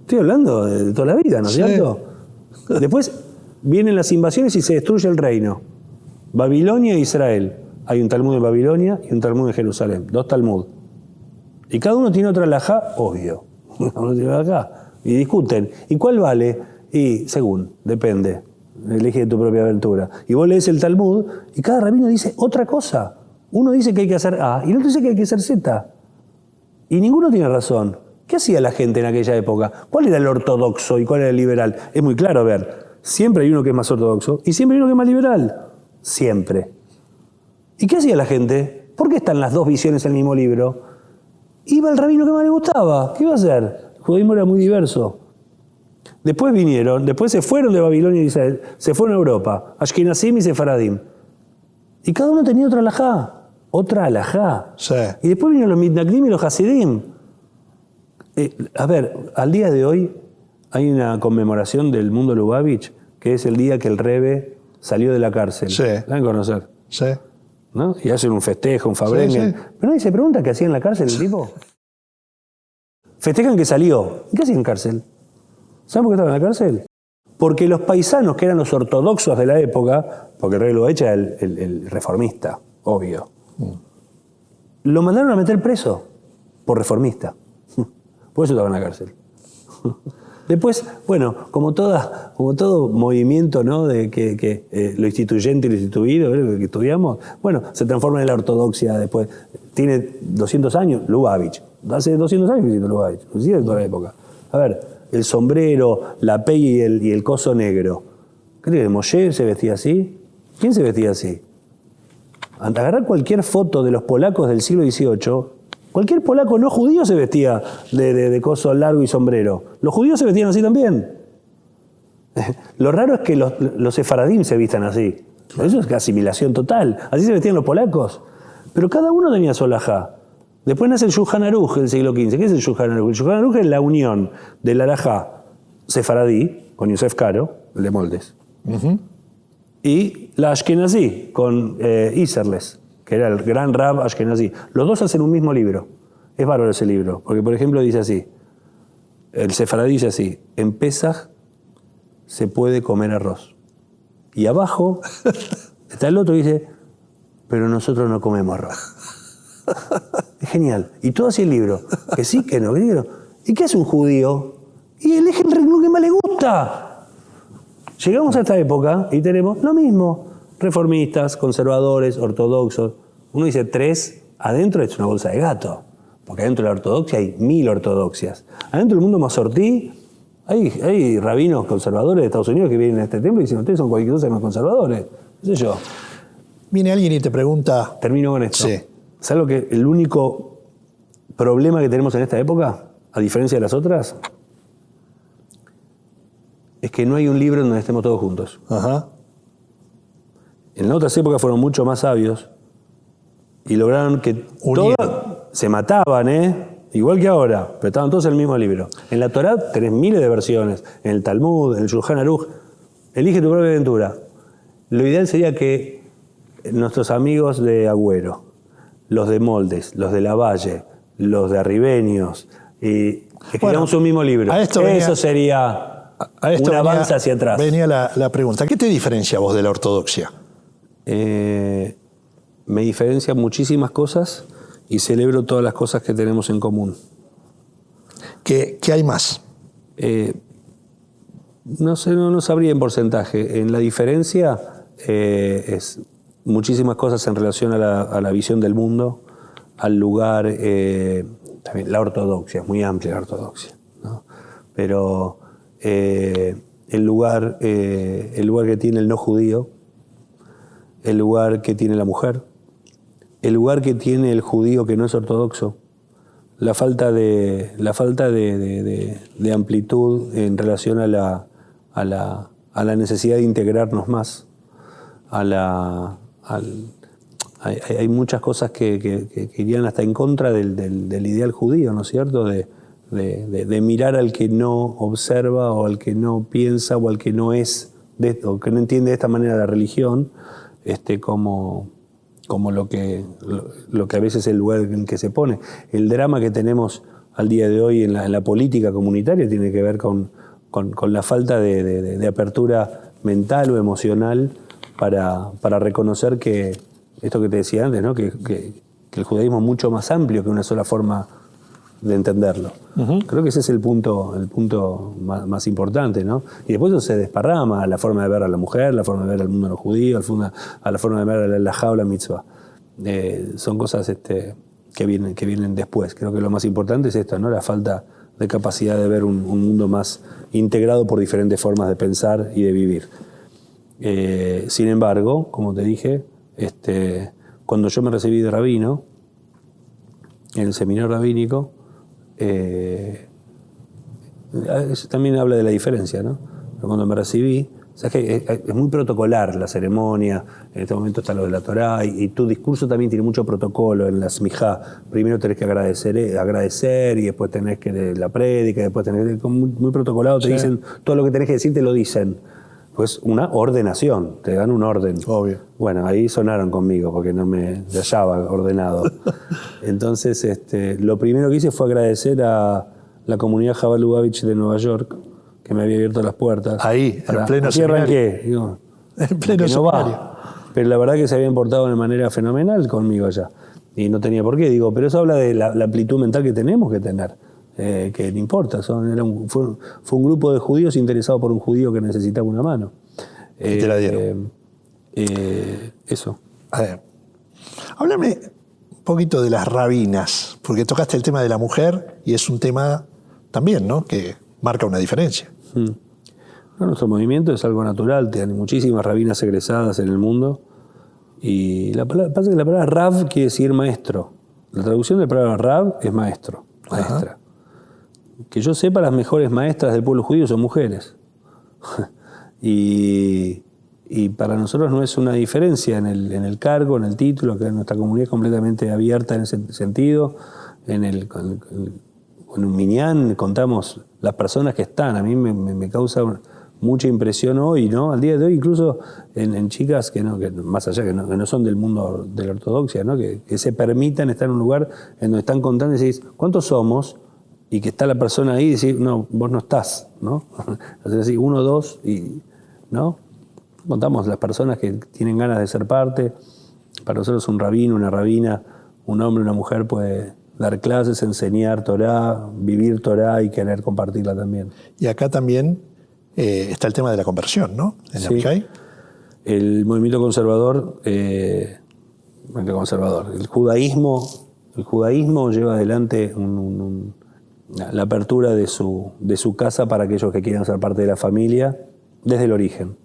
Estoy hablando de toda la vida, ¿no es cierto? Después vienen las invasiones y se destruye el reino. Babilonia e Israel. Hay un Talmud en Babilonia y un Talmud en Jerusalén. 2 Talmud. Y cada uno tiene otra halajá, obvio. Uno tiene halajá. Y discuten. ¿Y cuál vale? Y según, depende, elige de tu propia aventura. Y vos lees el Talmud y cada rabino dice otra cosa. Uno dice que hay que hacer A y el otro dice que hay que hacer Z. Y ninguno tiene razón. ¿Qué hacía la gente en aquella época? ¿Cuál era el ortodoxo y cuál era el liberal? Es muy claro ver. Siempre hay uno que es más ortodoxo y siempre hay uno que es más liberal. Siempre. ¿Y qué hacía la gente? ¿Por qué están las dos visiones en el mismo libro? Iba el rabino que más le gustaba. ¿Qué iba a hacer? El judaísmo era muy diverso. Después se fueron de Babilonia y Israel, se fueron a Europa, Ashkenazim y Sefaradim. Y cada uno tenía otra halajá. Sí. Y después vinieron los Mitnagdim y los Hasidim. A ver, al día de hoy hay una conmemoración del mundo Lubavitch, que es el día que el Rebbe salió de la cárcel. Sí. ¿La deben conocer? Sí. ¿No? Y hacen un festejo, un fabrengen. Sí. Pero nadie se pregunta qué hacía en la cárcel el tipo. Festejan que salió. ¿Qué hacía en cárcel? ¿Saben por qué estaba en la cárcel? Porque los paisanos, que eran los ortodoxos de la época, porque el rey Lubavitch era el reformista, obvio, lo mandaron a meter preso por reformista. Por eso estaba en la cárcel. Después, bueno, como todo movimiento, ¿no? De que lo instituyente y lo instituido, lo que estudiamos, bueno, se transforma en la ortodoxia después. Tiene 200 años, Lubavitch. Hace 200 años que existe Lubavitch, existe en toda la época. A ver, el sombrero, la pey y el coso negro. ¿Crees que Moshe se vestía así? ¿Quién se vestía así? Agarrar cualquier foto de los polacos del siglo XVIII, cualquier polaco no judío se vestía de coso largo y sombrero. Los judíos se vestían así también. Lo raro es que los sefaradim se vistan así. Eso es asimilación total. Así se vestían los polacos. Pero cada uno tenía su alajá. Después nace el Shulchan Aruch del siglo XV. ¿Qué es el Shulchan Aruch? El Shulchan Aruch es la unión del alajá sefaradí, con Yosef Caro, el de Moldes, y la Ashkenazí, con Isserles, que era el gran Rab Ashkenazí. Los dos hacen un mismo libro. Es bárbaro ese libro, porque por ejemplo dice así, el sefaradí dice así, en Pesaj se puede comer arroz. Y abajo está el otro y dice, pero nosotros no comemos arroz. Es genial. Y todo así el libro, que sí, que no, que no. ¿Y qué hace un judío? Y elige el renglón que más le gusta. Llegamos a esta época y tenemos lo mismo. Reformistas, conservadores, ortodoxos. Uno dice 3, adentro es una bolsa de gato. Porque adentro de la ortodoxia hay 1000 ortodoxias. Adentro del mundo mazortí hay rabinos conservadores de Estados Unidos que vienen a este templo y dicen, ustedes son cualquier cosa más conservadores. ¿Qué sé yo? Viene alguien y te pregunta... Termino con esto. Sí. ¿Sabes lo que el único problema que tenemos en esta época, a diferencia de las otras? Es que no hay un libro en donde estemos todos juntos. Ajá. En otras épocas fueron mucho más sabios y lograron que todos se mataban, igual que ahora, pero estaban todos en el mismo libro. En la Torá tenés miles de versiones, en el Talmud, en el Shulchan Aruch. Elige tu propia aventura. Lo ideal sería que nuestros amigos de Agüero, los de Moldes, los de Lavalle, los de Arribeños, y escribamos un mismo libro. Eso sería un avance hacia atrás. Venía la pregunta, ¿qué te diferencia a vos de la ortodoxia? Me diferencia muchísimas cosas y celebro todas las cosas que tenemos en común. ¿Qué hay más? No sé, no sabría en porcentaje. En la diferencia es muchísimas cosas en relación a la visión del mundo, al lugar, también la ortodoxia, es muy amplia la ortodoxia, ¿no? Pero el lugar que tiene el no judío, el lugar que tiene la mujer, el lugar que tiene el judío que no es ortodoxo, la falta de amplitud en relación a la necesidad de integrarnos más, hay muchas cosas que irían hasta en contra del ideal judío, ¿no es cierto? De mirar al que no observa o al que no piensa o al que no es, o que no entiende de esta manera la religión, como lo que a veces es el lugar en el que se pone. El drama que tenemos al día de hoy en la política comunitaria tiene que ver con la falta de apertura mental o emocional para reconocer que, esto que te decía antes, ¿no? que el judaísmo es mucho más amplio que una sola forma de entenderlo. Creo que ese es el punto más importante, ¿no? Y después eso se desparrama a la forma de ver a la mujer, la forma de ver al mundo de los judíos, a la forma de ver a la jaula mitzvah. Son cosas que vienen después. Creo que lo más importante es esto, ¿no? La falta de capacidad de ver un mundo más integrado por diferentes formas de pensar y de vivir. Sin embargo, como te dije, cuando yo me recibí de rabino, en el seminario rabínico, eso también habla de la diferencia, ¿no? Pero cuando me recibí, O sea, es muy protocolar la ceremonia. En este momento está lo de la Torá y tu discurso también tiene mucho protocolo en la smijá. Primero tenés que agradecer y después tenés que la prédica, después tenés que, muy protocolado, te dicen todo lo que tenés que decir, te lo dicen. Pues una ordenación, te dan un orden. Obvio. Bueno, ahí sonaron conmigo porque no me hallaba ordenado. Entonces, lo primero que hice fue agradecer a la comunidad Jabal Lubavitch de Nueva York, que me había abierto las puertas. Ahí, en pleno seminario. Digo, en pleno seminario. Pero la verdad que se habían portado de manera fenomenal conmigo allá. Y no tenía por qué, digo, pero eso habla de la amplitud mental que tenemos que tener. Que no importa, fue un grupo de judíos interesados por un judío que necesitaba una mano. Y te la dieron. Eso. A ver, háblame un poquito de las rabinas, porque tocaste el tema de la mujer y es un tema también, ¿no?, que marca una diferencia. No, nuestro movimiento es algo natural, hay muchísimas rabinas egresadas en el mundo y pasa que la palabra Rav quiere decir maestro. La traducción de la palabra Rav es maestro, maestra. Ajá. Que yo sepa, las mejores maestras del pueblo judío son mujeres. y para nosotros no es una diferencia en el cargo, en el título, que nuestra comunidad es completamente abierta en ese sentido. Con un minyan contamos las personas que están. A mí me causa mucha impresión hoy, ¿no? Al día de hoy, incluso en chicas que más allá, que no son del mundo de la ortodoxia, ¿no? Que se permitan estar en un lugar en donde están contando y decís, ¿cuántos somos? Y que está la persona ahí y decir, no, vos no estás, ¿no? Entonces así, 1, 2, y, ¿no? Contamos las personas que tienen ganas de ser parte. Para nosotros un rabino, una rabina, un hombre, una mujer puede dar clases, enseñar Torá, vivir Torá y querer compartirla también. Y acá también está el tema de la conversión, ¿no? En sí. Abishai. El movimiento conservador, el judaísmo lleva adelante la apertura de su casa para aquellos que quieran ser parte de la familia desde el origen.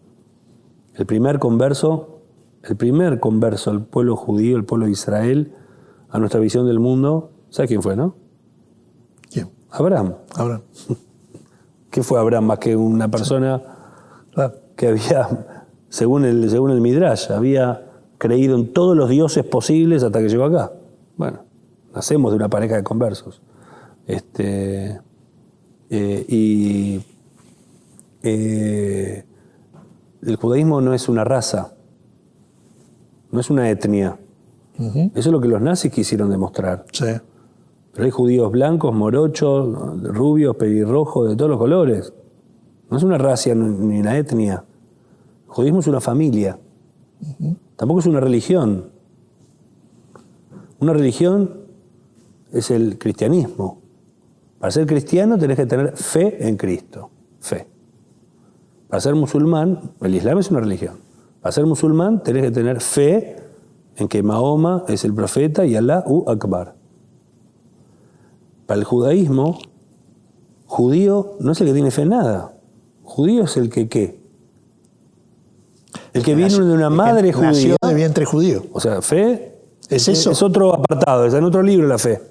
El primer converso al pueblo judío, el pueblo de Israel, a nuestra visión del mundo, ¿sabes quién fue, no? ¿Quién? Abraham. ¿Qué fue Abraham más que una persona que había, según el Midrash, había creído en todos los dioses posibles hasta que llegó acá? Bueno, nacemos de una pareja de conversos. El judaísmo no es una raza, no es una etnia. Uh-huh. Eso es lo que los nazis quisieron demostrar. Sí. Pero hay judíos blancos, morochos, rubios, pelirrojos, de todos los colores. No es una raza ni una etnia. El judaísmo es una familia. Uh-huh. Tampoco es una religión. Una religión es el cristianismo. Para ser cristiano tenés que tener fe en Cristo. Fe. Para ser musulmán, el Islam es una religión. Para ser musulmán tenés que tener fe en que Mahoma es el profeta y Allahu Akbar. Para el judaísmo, judío no es el que tiene fe en nada. Judío es el que ¿qué? El que vino de una madre judía. Nació de vientre judío. O sea, fe es eso. Es otro apartado, es en otro libro la fe.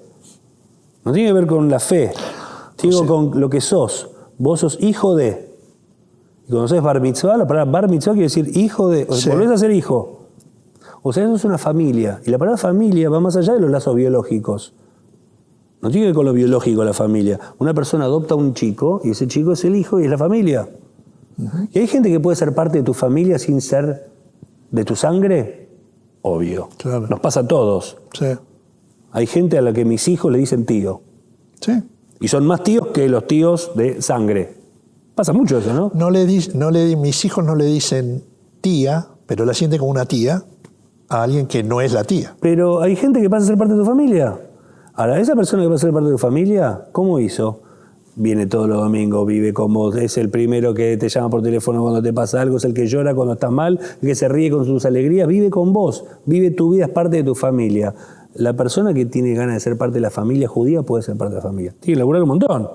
No tiene que ver con la fe, tiene que ver con lo que sos. Vos sos hijo de. Y cuando sos bar mitzvah, la palabra bar mitzvah quiere decir hijo de. O sea, volvés a ser hijo. O sea, eso es una familia. Y la palabra familia va más allá de los lazos biológicos. No tiene que ver con lo biológico la familia. Una persona adopta a un chico y ese chico es el hijo y es la familia. Uh-huh. ¿Y hay gente que puede ser parte de tu familia sin ser de tu sangre? Obvio. Claro. Nos pasa a todos. Sí. Hay gente a la que mis hijos le dicen tío. Sí. Y son más tíos que los tíos de sangre. Pasa mucho eso, ¿no? Mis hijos no le dicen tía, pero la sienten como una tía a alguien que no es la tía. Pero hay gente que pasa a ser parte de tu familia. Ahora, esa persona que pasa a ser parte de tu familia, ¿cómo hizo? Viene todos los domingos, vive con vos, es el primero que te llama por teléfono cuando te pasa algo, es el que llora cuando estás mal, el que se ríe con sus alegrías, vive con vos, vive tu vida, es parte de tu familia. La persona que tiene ganas de ser parte de la familia judía puede ser parte de la familia. Tiene que laburar un montón.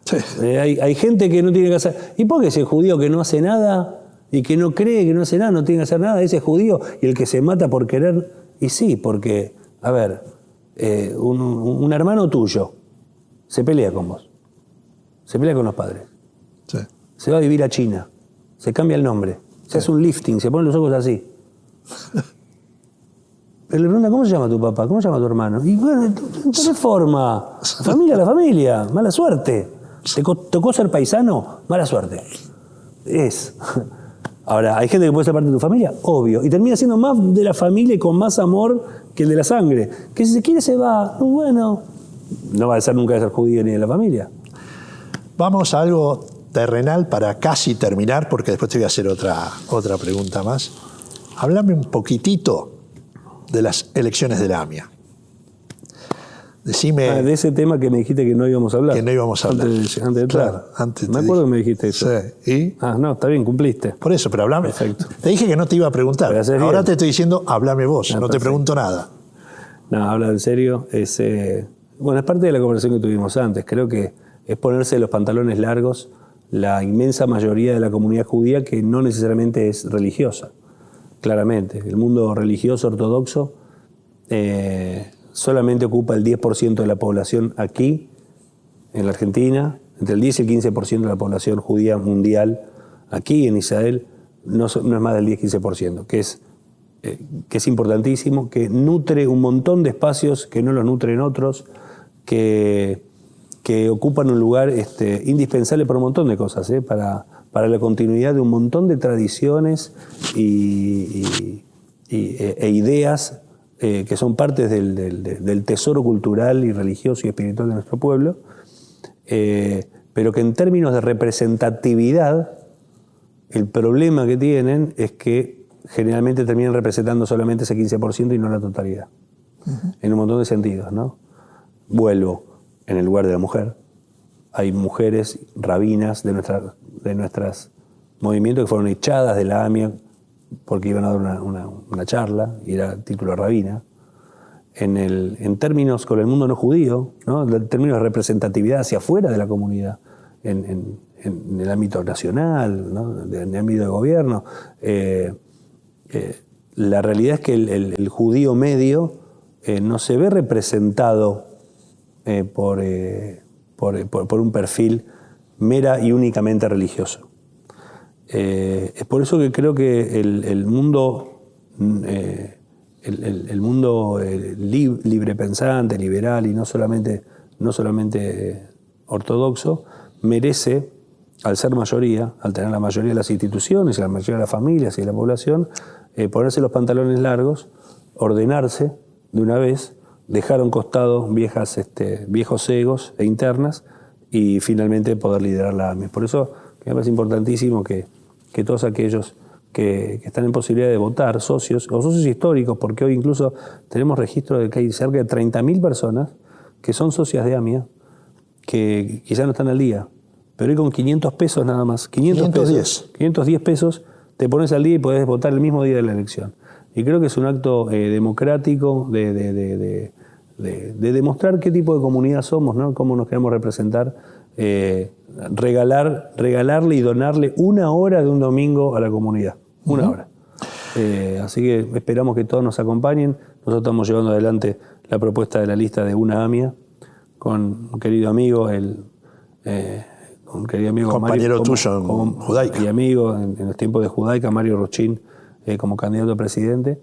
Sí. Hay gente que no tiene que hacer... ¿Y por qué ese judío que no hace nada y que no cree que no hace nada, no tiene que hacer nada? Ese judío y el que se mata por querer... Y sí, porque, a ver, un hermano tuyo se pelea con vos. Se pelea con los padres. Sí. Se va a vivir a China. se cambia el nombre. Se hace un lifting, se ponen los ojos así. Pero le pregunta, ¿cómo se llama tu papá? ¿Cómo se llama tu hermano? Y bueno, ¿de qué forma? La familia, mala suerte. ¿Te tocó ser paisano? Mala suerte. Ahora, ¿hay gente que puede ser parte de tu familia? Obvio. Y termina siendo más de la familia y con más amor que el de la sangre. Que si se quiere se va. Bueno, no va a ser nunca de ser judío ni de la familia. Vamos a algo terrenal para casi terminar, porque después te voy a hacer otra pregunta más. Háblame un poquitito de las elecciones de la AMIA. Decime... de ese tema que me dijiste que no íbamos a hablar. Que no íbamos a hablar. Antes de claro, antes me acuerdo que me dijiste eso. Sí. ¿Y? No, está bien, cumpliste. Por eso, pero hablame. Perfecto. Te dije que no te iba a preguntar. Ahora bien. te estoy diciendo, háblame vos, no perfecto. te pregunto nada. No, habla en serio. Es parte de la conversación que tuvimos antes. Creo que es ponerse los pantalones largos la inmensa mayoría de la comunidad judía que no necesariamente es religiosa. Claramente. El mundo religioso ortodoxo solamente ocupa el 10% de la población aquí, en la Argentina, entre el 10 y el 15% de la población judía mundial aquí en Israel no es más del 10-15%, que es importantísimo, que nutre un montón de espacios que no los nutren otros, que ocupan un lugar indispensable para un montón de cosas, para la continuidad de un montón de tradiciones e ideas que son partes del tesoro cultural y religioso y espiritual de nuestro pueblo, pero que en términos de representatividad, el problema que tienen es que generalmente terminan representando solamente ese 15% y no la totalidad. Uh-huh. En un montón de sentidos, ¿no? Vuelvo, en el lugar de la mujer. Hay mujeres rabinas de nuestras movimientos que fueron echadas de la AMIA porque iban a dar una charla y era título de rabina. En términos con el mundo no judío, ¿no? En términos de representatividad hacia afuera de la comunidad, en el ámbito nacional, ¿no? En el ámbito de gobierno, la realidad es que el judío medio no se ve representado por un perfil mera y únicamente religioso. Es por eso que creo que el mundo libre pensante, liberal y no solamente ortodoxo, merece, al ser mayoría, al tener la mayoría de las instituciones y la mayoría de las familias y de la población, ponerse los pantalones largos, ordenarse de una vez, dejar a un costado viejos egos e internas y finalmente poder liderar la AMIA. Por eso me parece importantísimo que todos aquellos que están en posibilidad de votar, socios históricos, porque hoy incluso tenemos registro de que hay cerca de 30.000 personas que son socias de AMIA, que quizás no están al día, pero hoy con 500 pesos nada más, 510 pesos, te pones al día y podés votar el mismo día de la elección. Y creo que es un acto democrático de demostrar qué tipo de comunidad somos, ¿no? Cómo nos queremos representar, regalarle y donarle 1 hora de un domingo a la comunidad. 1 hora. Así que esperamos que todos nos acompañen. Nosotros estamos llevando adelante la propuesta de la lista de una AMIA con un querido amigo, compañero Mario, tuyo en Judaica. Y amigo en los tiempos de Judaica, Mario Rochín, como candidato a presidente,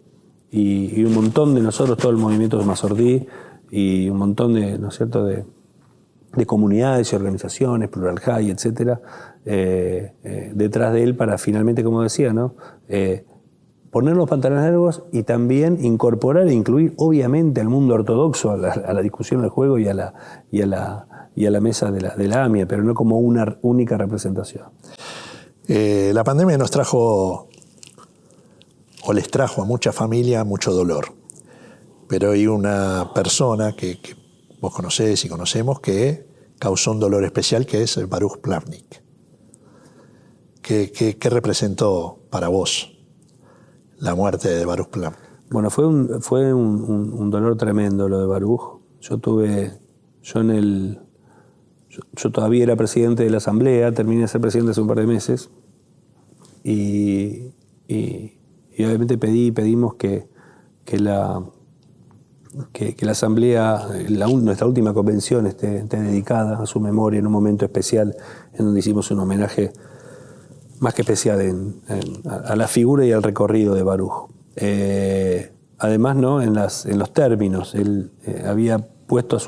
y un montón de nosotros, todo el movimiento de Masordí, y un montón de, ¿no es cierto?, de comunidades y organizaciones, Plural High, etcétera, detrás de él para finalmente, como decía, ¿no?, poner los pantalones largos y también incorporar e incluir, obviamente, al mundo ortodoxo a la discusión del juego y a la mesa de la AMIA, pero no como una única representación. La pandemia nos trajo, o les trajo a mucha familia mucho dolor, pero hay una persona que vos conocés y conocemos que causó un dolor especial, que es el Baruch Plavnik. ¿Qué representó para vos la muerte de Baruch Plavnik? Bueno, fue un dolor tremendo lo de Baruch. Yo todavía era presidente de la Asamblea, terminé de ser presidente hace un par de meses, y obviamente pedimos que la Asamblea, nuestra última convención, esté dedicada a su memoria en un momento especial en donde hicimos un homenaje más que especial a la figura y al recorrido de Baruch. Además, ¿no? en los términos, él había puesto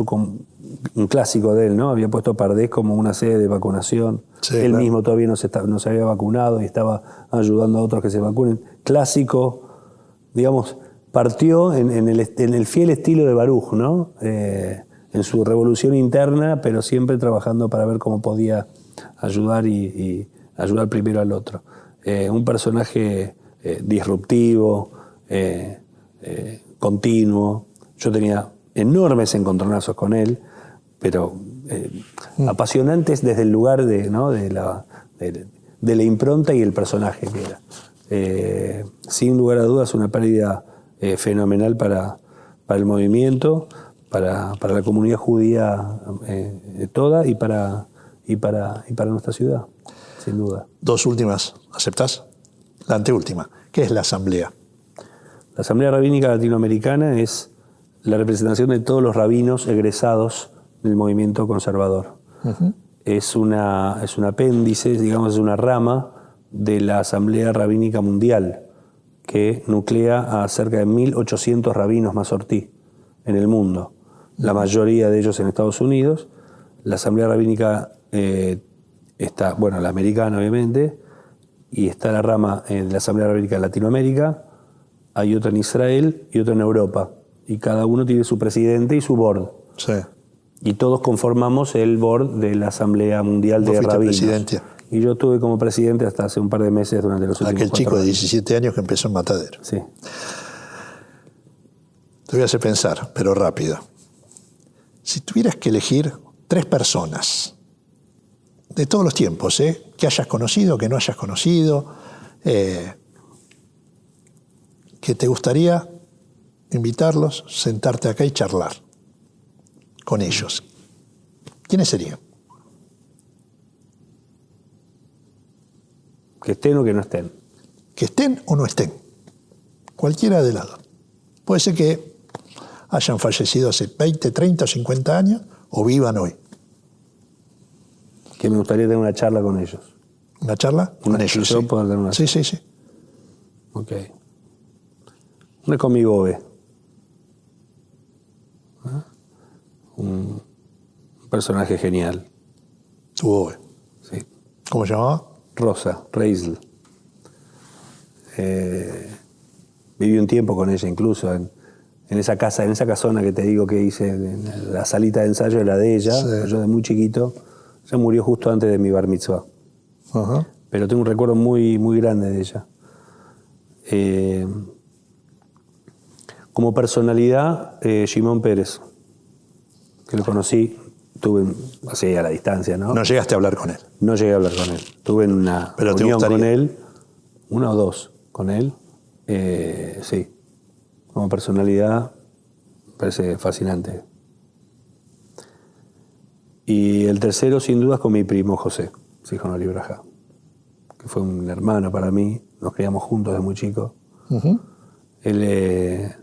un clásico de él, ¿no? Había puesto a Pardes como una sede de vacunación. Sí, él claro. mismo todavía no se había vacunado y estaba ayudando a otros que se vacunen. Clásico, digamos, partió en el fiel estilo de Baruch, ¿no? En su revolución interna, pero siempre trabajando para ver cómo podía ayudar y ayudar primero al otro. Un personaje disruptivo, continuo. Yo tenía enormes encontronazos con él, pero apasionantes desde el lugar de la impronta y el personaje que era. Sin lugar a dudas, una pérdida fenomenal para el movimiento, para la comunidad judía toda y para nuestra ciudad, sin duda. Dos últimas, ¿aceptás? La anteúltima. ¿Qué es la asamblea? La Asamblea Rabínica Latinoamericana es la representación de todos los rabinos egresados del movimiento conservador. Uh-huh. Es un apéndice, digamos, es una rama de la Asamblea Rabínica Mundial, que nuclea a cerca de 1.800 rabinos masortí en el mundo. La mayoría de ellos en Estados Unidos. La Asamblea Rabínica está, la americana obviamente, y está la rama de la Asamblea Rabínica de Latinoamérica, hay otra en Israel y otra en Europa. Y cada uno tiene su presidente y su board. Sí. Y todos conformamos el board de la Asamblea Mundial de Rabinos. Presidente. Y yo estuve como presidente hasta hace un par de meses durante los últimos 4 años. Aquel chico de 17 años que empezó en Matadero. Sí. Te voy a hacer pensar, pero rápido. Si tuvieras que elegir 3 personas de todos los tiempos, que hayas conocido, que no hayas conocido, que te gustaría invitarlos, sentarte acá y charlar con ellos, ¿quiénes serían? Que estén o que no estén. Que estén o no estén. Cualquiera de lado. Puede ser que hayan fallecido hace 20, 30 o 50 años o vivan hoy. Que me gustaría tener una charla con ellos. ¿Una charla? Con ellos, yo sí. puedo tener una charla. Sí. Ok. Una con mi Gobe. Un personaje genial. Tu Gobe. Sí. ¿Cómo se llamaba? Rosa Reisl. Viví un tiempo con ella incluso en esa casa, en esa casona que te digo que hice, en la salita de ensayo era de ella. Sí. Yo de muy chiquito. Ella murió justo antes de mi bar mitzvah. Uh-huh. Pero tengo un recuerdo muy, muy grande de ella. Como personalidad, Shimon Pérez, que lo conocí, así a la distancia, ¿no? No llegaste a hablar con él. No llegué a hablar con él. Tuve una reunión con él, 1 o 2 con él. Sí. Como personalidad, me parece fascinante. Y el tercero, sin duda, es con mi primo José, Zichrono Libraja, que fue un hermano para mí. Nos criamos juntos desde muy chicos. Uh-huh. Él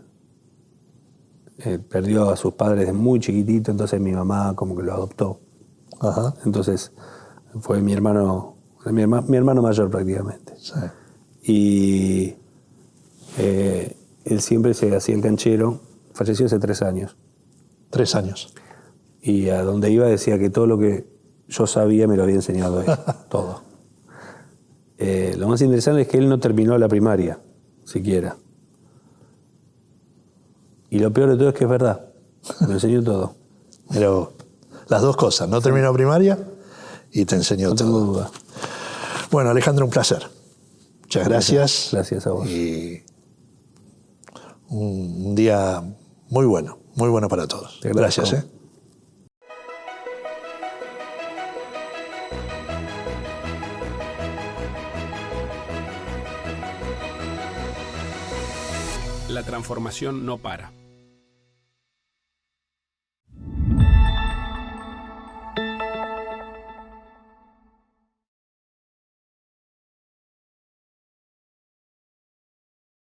perdió a sus padres de muy chiquitito, entonces mi mamá como que lo adoptó. Uh-huh. Entonces fue mi hermano mayor prácticamente. Sí. Y él siempre se hacía el canchero. Falleció hace 3 años. 3 años. Y a donde iba decía que todo lo que yo sabía me lo había enseñado él. Todo. Lo más interesante es que él no terminó la primaria, siquiera. Y lo peor de todo es que es verdad. Me enseñó todo. Pero las 2 cosas, no terminó primaria y te enseñó todo. No tengo duda. Bueno, Alejandro, un placer. Muchas gracias. Gracias a vos. Y un día muy bueno para todos. Gracias. La transformación no para.